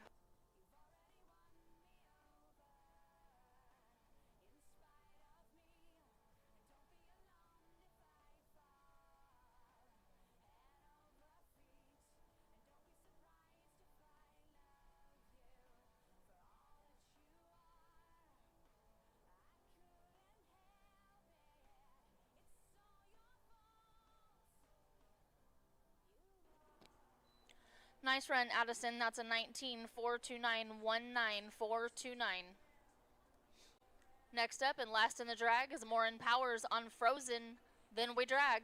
Nice run, Addison. That's a 19.429, 19429. Next up and last in the drag is Morin Powers on Frozen. Then we drag.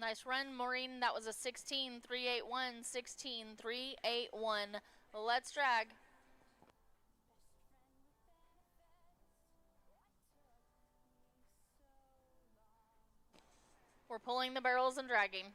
Nice run, Maureen. That was a 16.381, 16.381. Let's drag. We're pulling the barrels and dragging.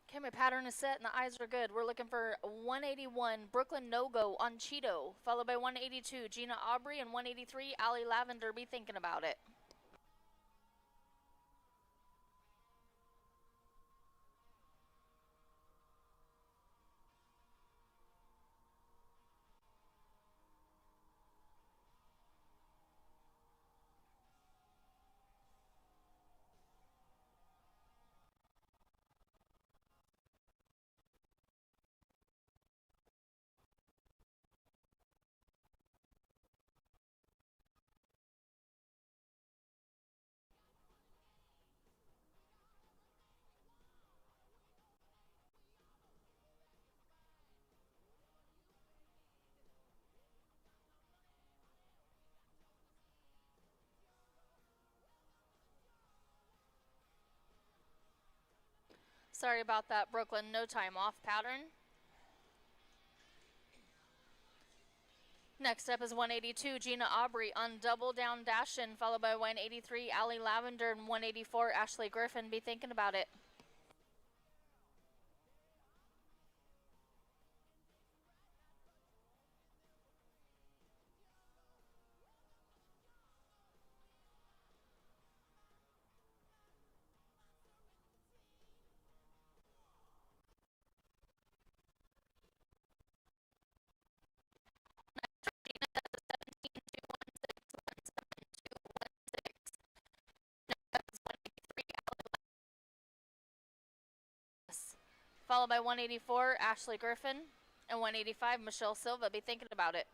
Okay, my pattern is set and the eyes are good. We're looking for 181, Brooklyn No-Go on Cheeto, followed by 182, Gina Aubrey, and 183, Allie Lavender. Be thinking about it. Sorry about that, Brooklyn. No time off pattern. Next up is 182, Gina Aubrey on Double Down Dashin', followed by 183, Allie Lavender, and 184, Ashley Griffin. Be thinking about it. Followed by 184, Ashley Griffin, and 185, Michelle Silva. Be thinking about it.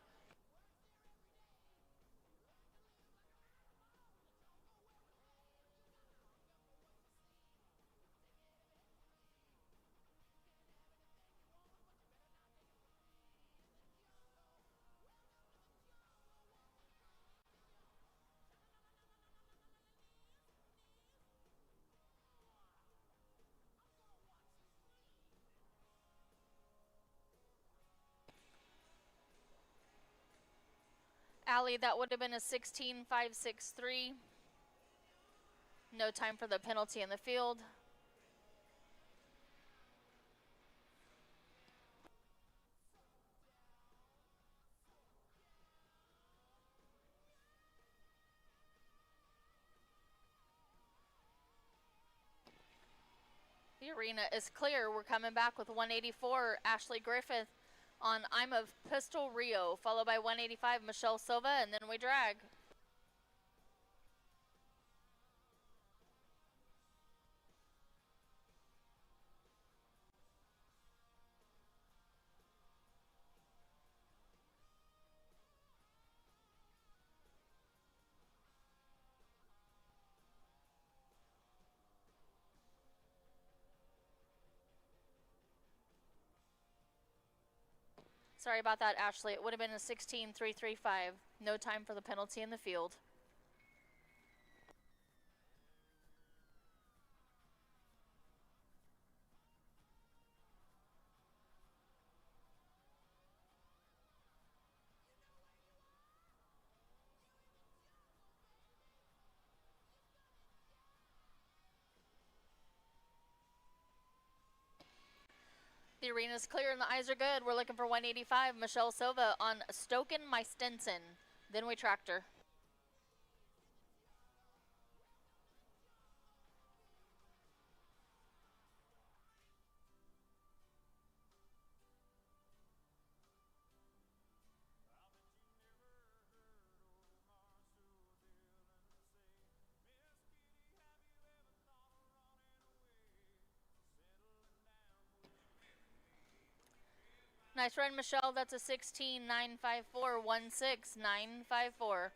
Allie, that would have been a 16.563. No time for the penalty in the field. The arena is clear. We're coming back with 184, Ashley Griffith on I'm of Pistol Rio, followed by 185, Michelle Silva, and then we drag. Sorry about that, Ashley. It would have been a 16.335. No time for the penalty in the field. The arena's clear and the eyes are good. We're looking for 185, Michelle Silva on Stoken My Stinson. Then we tractor. Nice run, Michelle. That's a 16.954, 16954.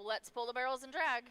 Let's pull the barrels and drag.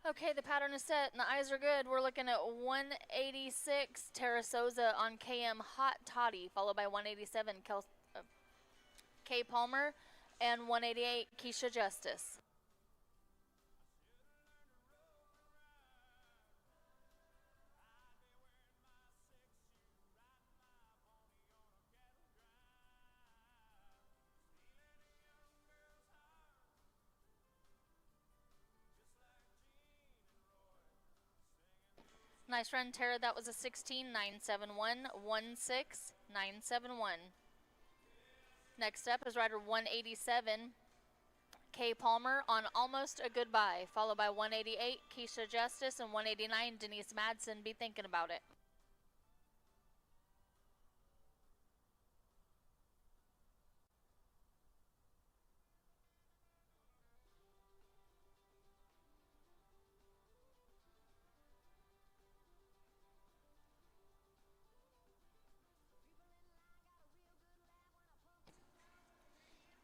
Okay, the pattern is set and the eyes are good. We're looking at 186 Tarasoza on KM Hot Toddy, followed by 187 K Palmer, and 188 Keisha Justice. Nice run, Tara. That was a 16.971, 16.971. Next up is rider 187, K Palmer on Almost a Goodbye, followed by 188 Keisha Justice and 189 Denise Madsen. Be thinking about it.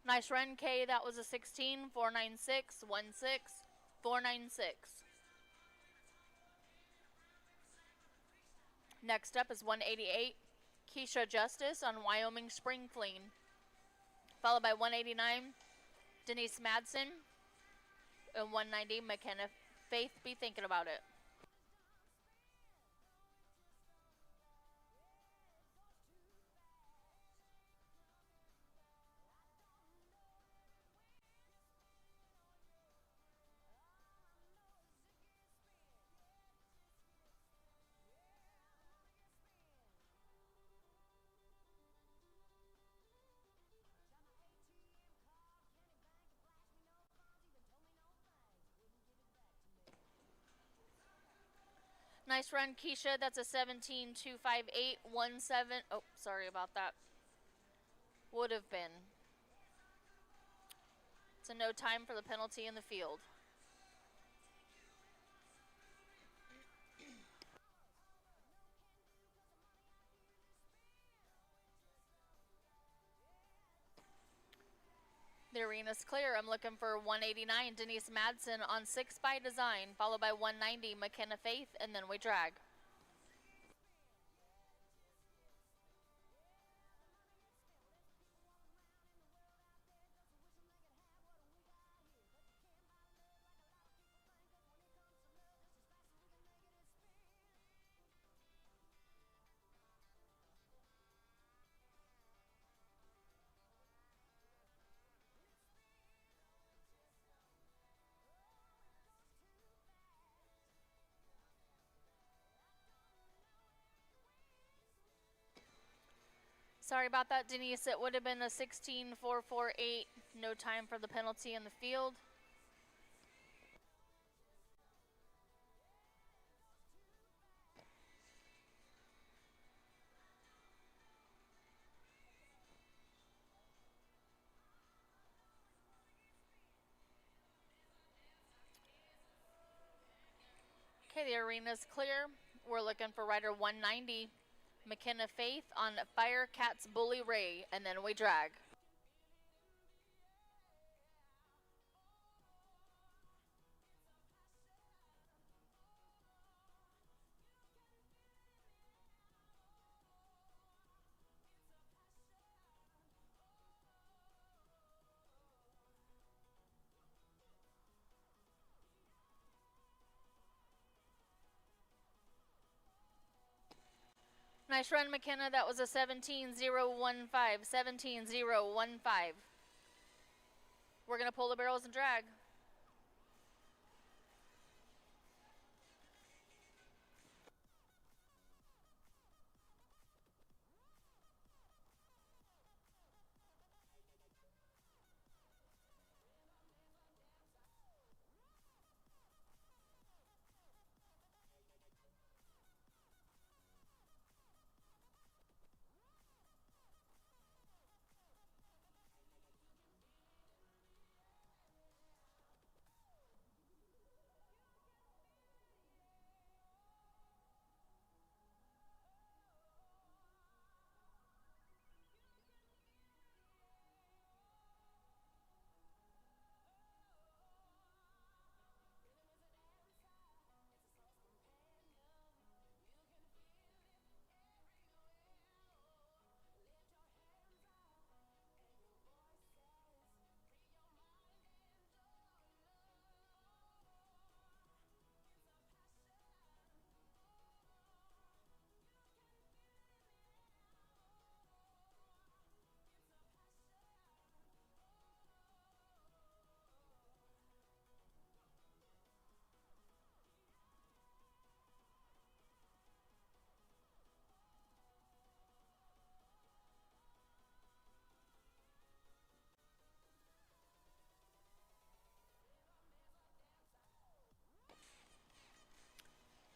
Nice run, K. That was a 16, 496, 16, 496. Next up is 188 Keisha Justice on Wyoming Spring Fleeing, followed by 189 Denise Madsen and 190 McKenna Faith. Be thinking about it. Nice run, Keisha. That's a 17.258, 17. Oh, sorry about that. Would have been. It's a no time for the penalty in the field. The arena's clear. I'm looking for 189 Denise Madsen on 6 by Design, followed by 190 McKenna Faith, and then we drag. Sorry about that, Denise. It would have been a 16.448. No time for the penalty in the field. Okay, the arena's clear. We're looking for rider 190 McKenna Faith on Firecats Bully Ray, and then we drag. Nice run, McKenna. That was a 17.015, 17.015. We're going to pull the barrels and drag.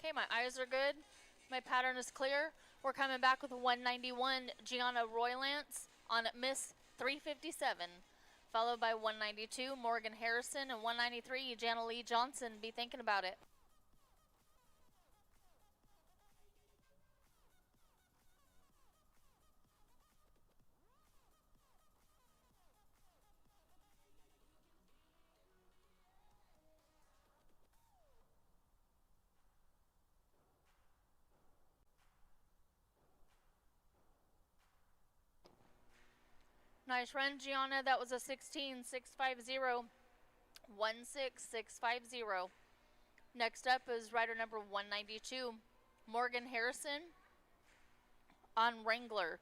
Okay, my eyes are good. My pattern is clear. We're coming back with 191 Gianna Roylance on Miss 357, followed by 192 Morgan Harrison and 193 Jana Lee Johnson. Be thinking about it. Nice run, Gianna. That was a 16.650, 16650. Next up is rider number 192, Morgan Harrison on Wrangler,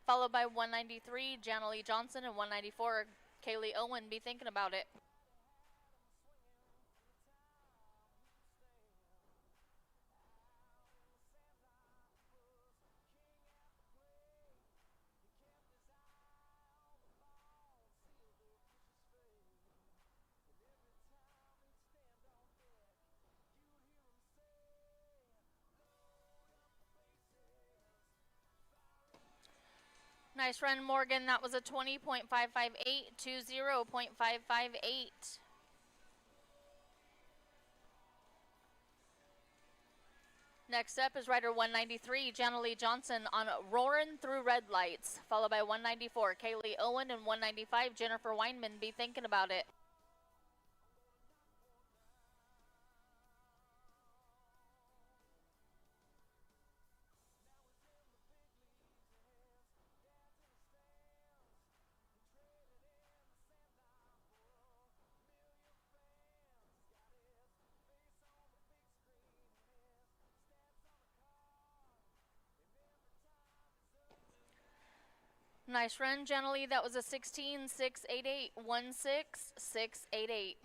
followed by 193 Jana Lee Johnson and 194 Kaylee Owen. Be thinking about it. Nice run, Morgan. That was a 20.558, 20.558. Next up is rider 193, Jana Lee Johnson on Roarin' Through Red Lights, followed by 194, Kaylee Owen, and 195, Jennifer Weinman. Be thinking about it. Nice run, Jana Lee. That was a 16.688, 16688.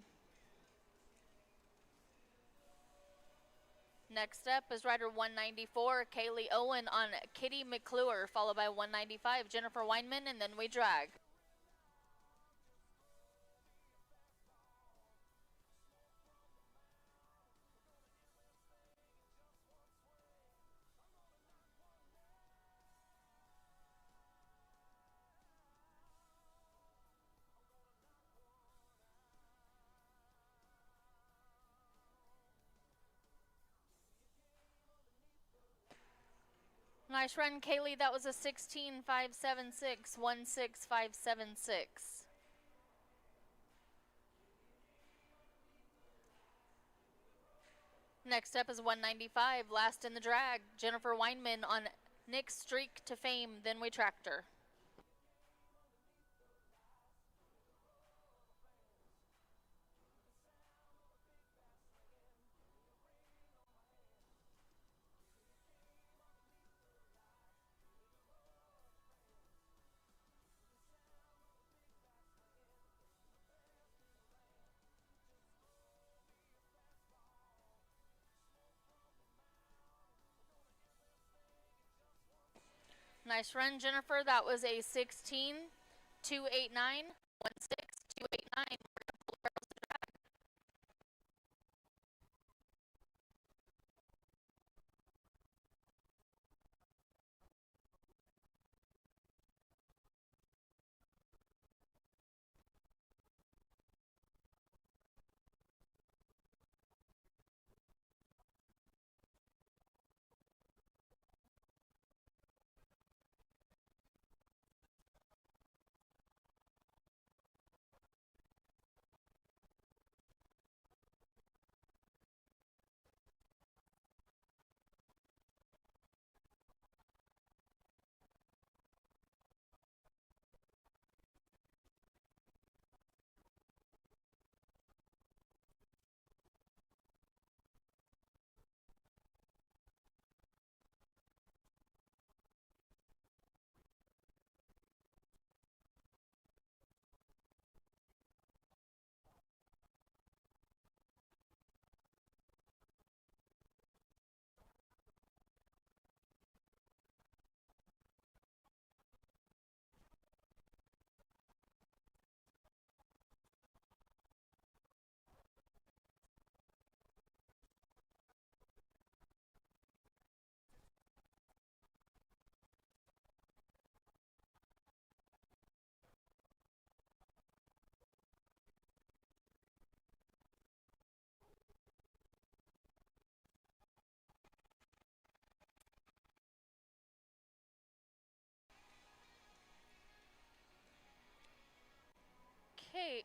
Next up is rider 194, Kaylee Owen on Kitty McClure, followed by 195, Jennifer Weinman, and then we drag. Nice run, Kaylee. That was a 16.576, 16576. Next up is 195, last in the drag, Jennifer Weinman on Nick's Streak to Fame, Then We Tracked Her. Nice run, Jennifer. That was a 16.289, 16289. Okay.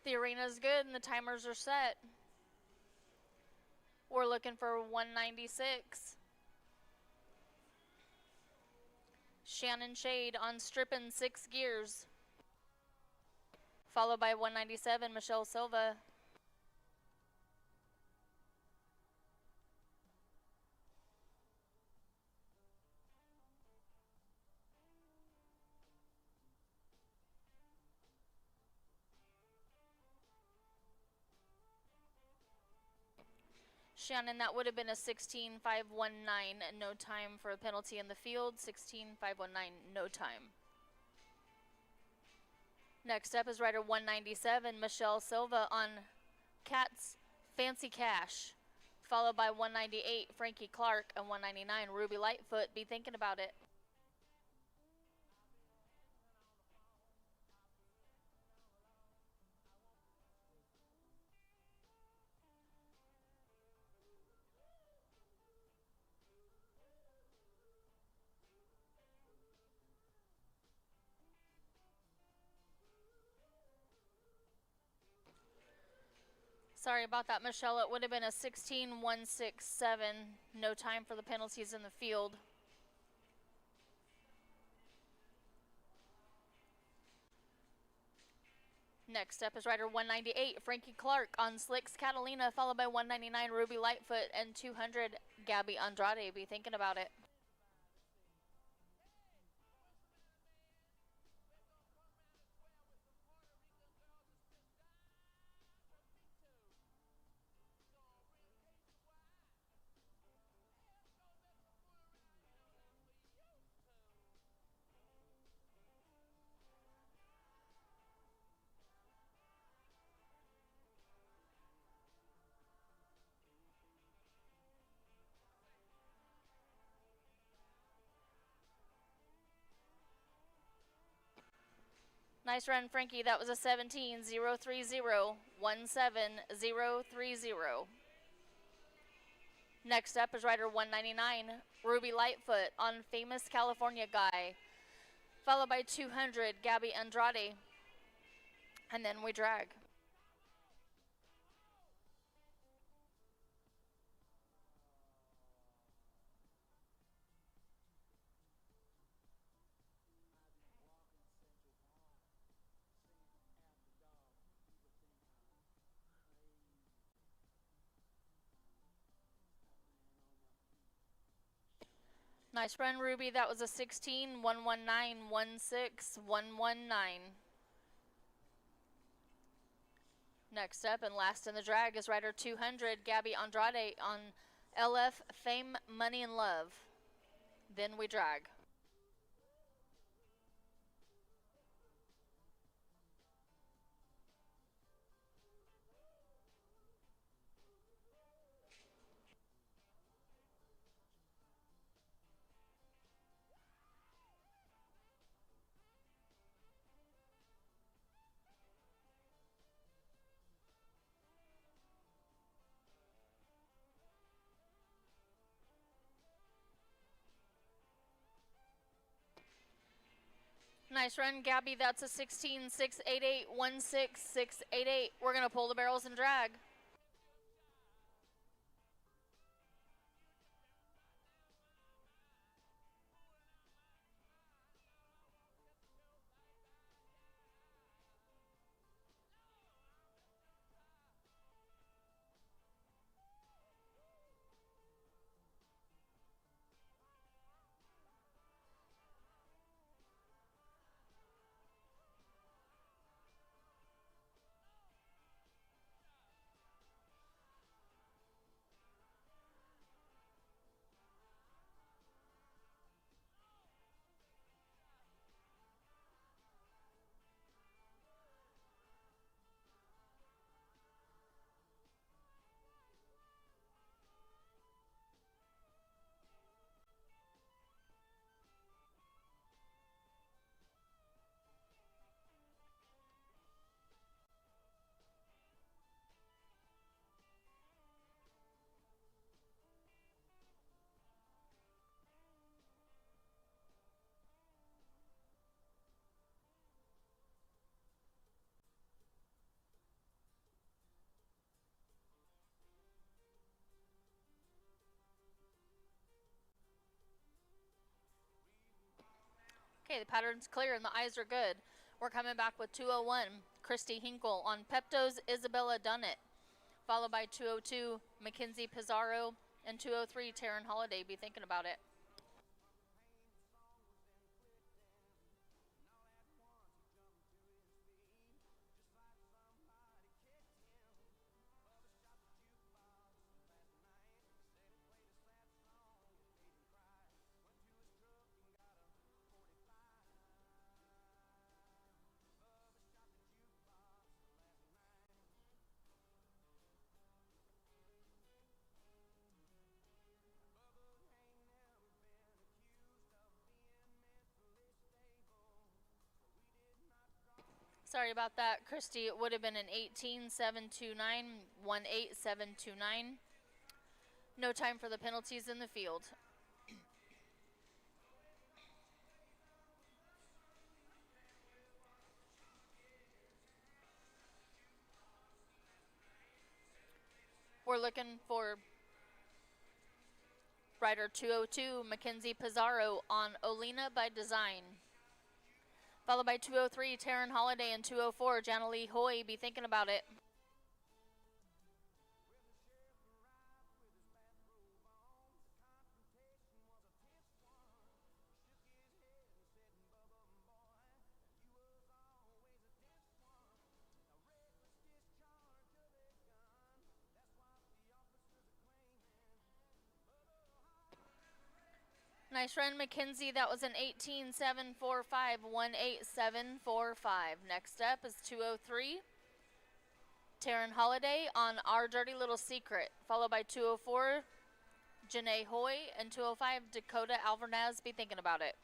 The arena's good and the timers are set. We're looking for 196. Shannon Shade on stripping 6 gears. Followed by 197, Michelle Silva. Shannon, that would have been a 16.519, no time for a penalty in the field. 16.519, no time. Next up is rider 197, Michelle Silva on Cat's Fancy Cash. Followed by 198, Frankie Clark, and 199, Ruby Lightfoot. Be thinking about it. Sorry about that, Michelle. It would have been a 16.167. No time for the penalties in the field. Next up is rider 198, Frankie Clark on Slicks Catalina, followed by 199, Ruby Lightfoot, and 200, Gabby Andrade. Be thinking about it. Nice run, Frankie. That was a 17.030, 17030. Next up is rider 199, Ruby Lightfoot on Famous California Guy, followed by 200, Gabby Andrade, and then we drag. Nice run, Ruby. That was a 16.119.16.119. Next up and last in the drag is rider 200, Gabby Andrade on LF Fame, Money, and Love. Then we drag. Nice run, Gabby. That's a 16.688.16.688. We're going to pull the barrels and drag. Okay, the pattern's clear and the eyes are good. We're coming back with 201, Christy Hinkle. On Pepto's, Isabella Dunnett. Followed by 202, Mackenzie Pizarro. And 203, Taryn Holiday. Be thinking about it. Sorry about that, Christy. It would have been an 18-729, 18729. No time for the penalties in the field. We're looking for rider 202, Mackenzie Pizarro on Olina by Design. Followed by 203, Taryn Holiday, and 204, Janalee Hoy. Be thinking about it. Nice run, Mackenzie. That was an 18-745, 18745. Next up is 203, Taryn Holiday on Our Dirty Little Secret. Followed by 204, Janae Hoy, and 205, Dakota Alvarez. Be thinking about it.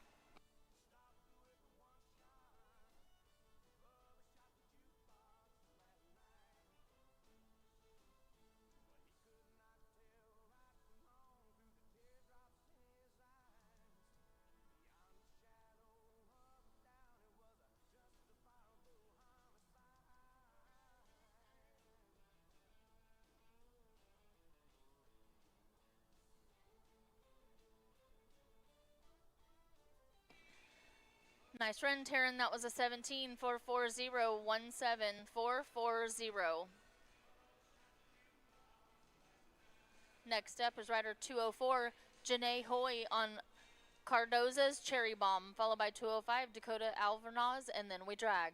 Nice run, Taryn. That was a 17-440, 17440. Next up is rider 204, Janae Hoy on Cardoza's Cherry Bomb, followed by 205, Dakota Alvarez, and then we drag.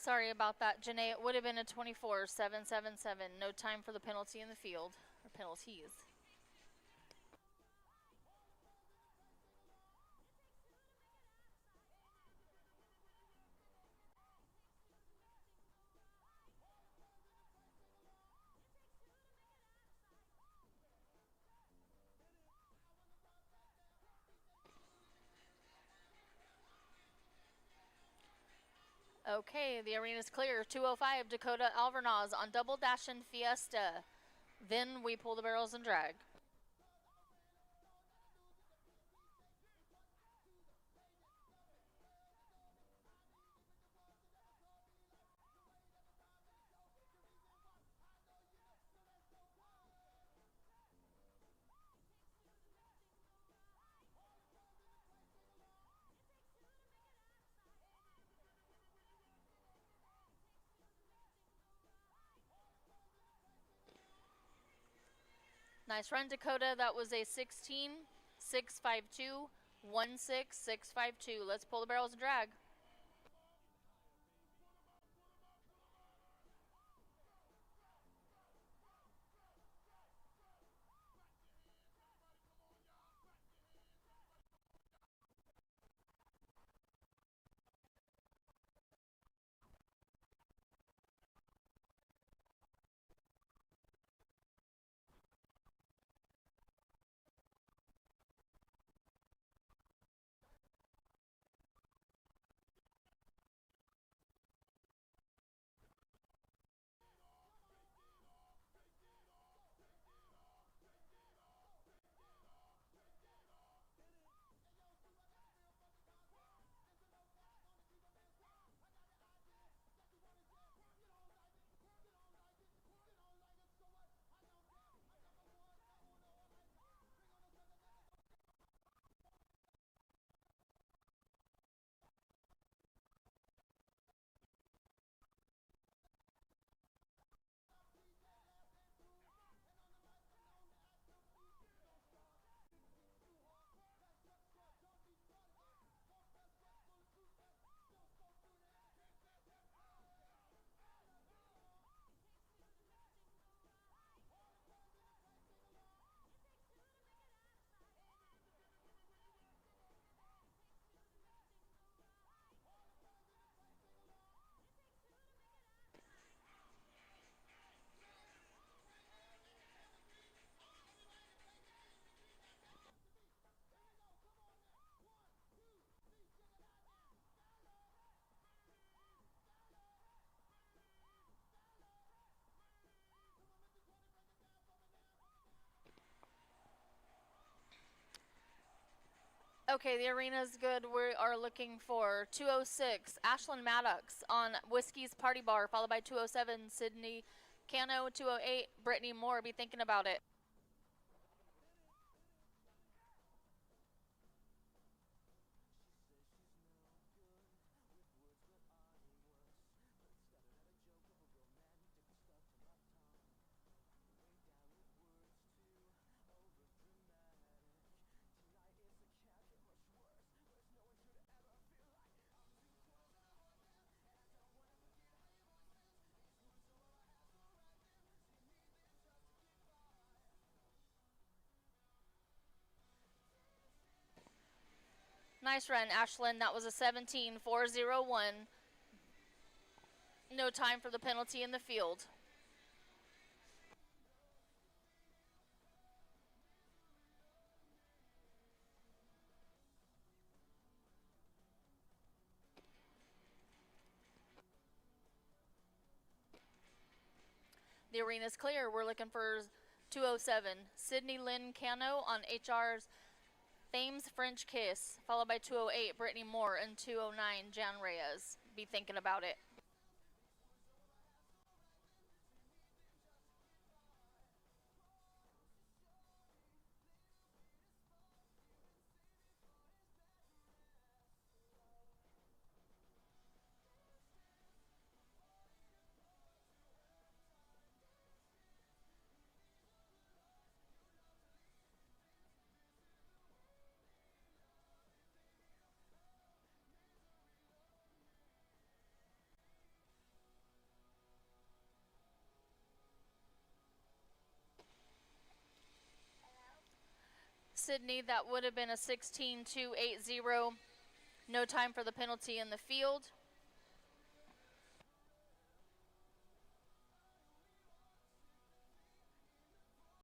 Sorry about that, Janae. It would have been a 24-777. No time for the penalty in the field, or penalties. Okay, the arena's clear. 205, Dakota Alvarez on Double Dash and Fiesta. Then we pull the barrels and drag. Nice run, Dakota. That was a 16-652, 16652. Let's pull the barrels and drag. Okay, the arena's good. We are looking for 206, Ashlyn Maddox on Whiskey's Party Bar, followed by 207, Sydney Cano, 208, Brittany Moore. Be thinking about it. Nice run, Ashlyn. That was a 17.401. No time for the penalty in the field. The arena's clear. We're looking for 207, Sydney Lynn Cano on HR's Thames French Kiss, followed by 208, Brittany Moore, and 209, Jan Reyes. Be thinking about it. Sydney, that would have been a 16.280. No time for the penalty in the field.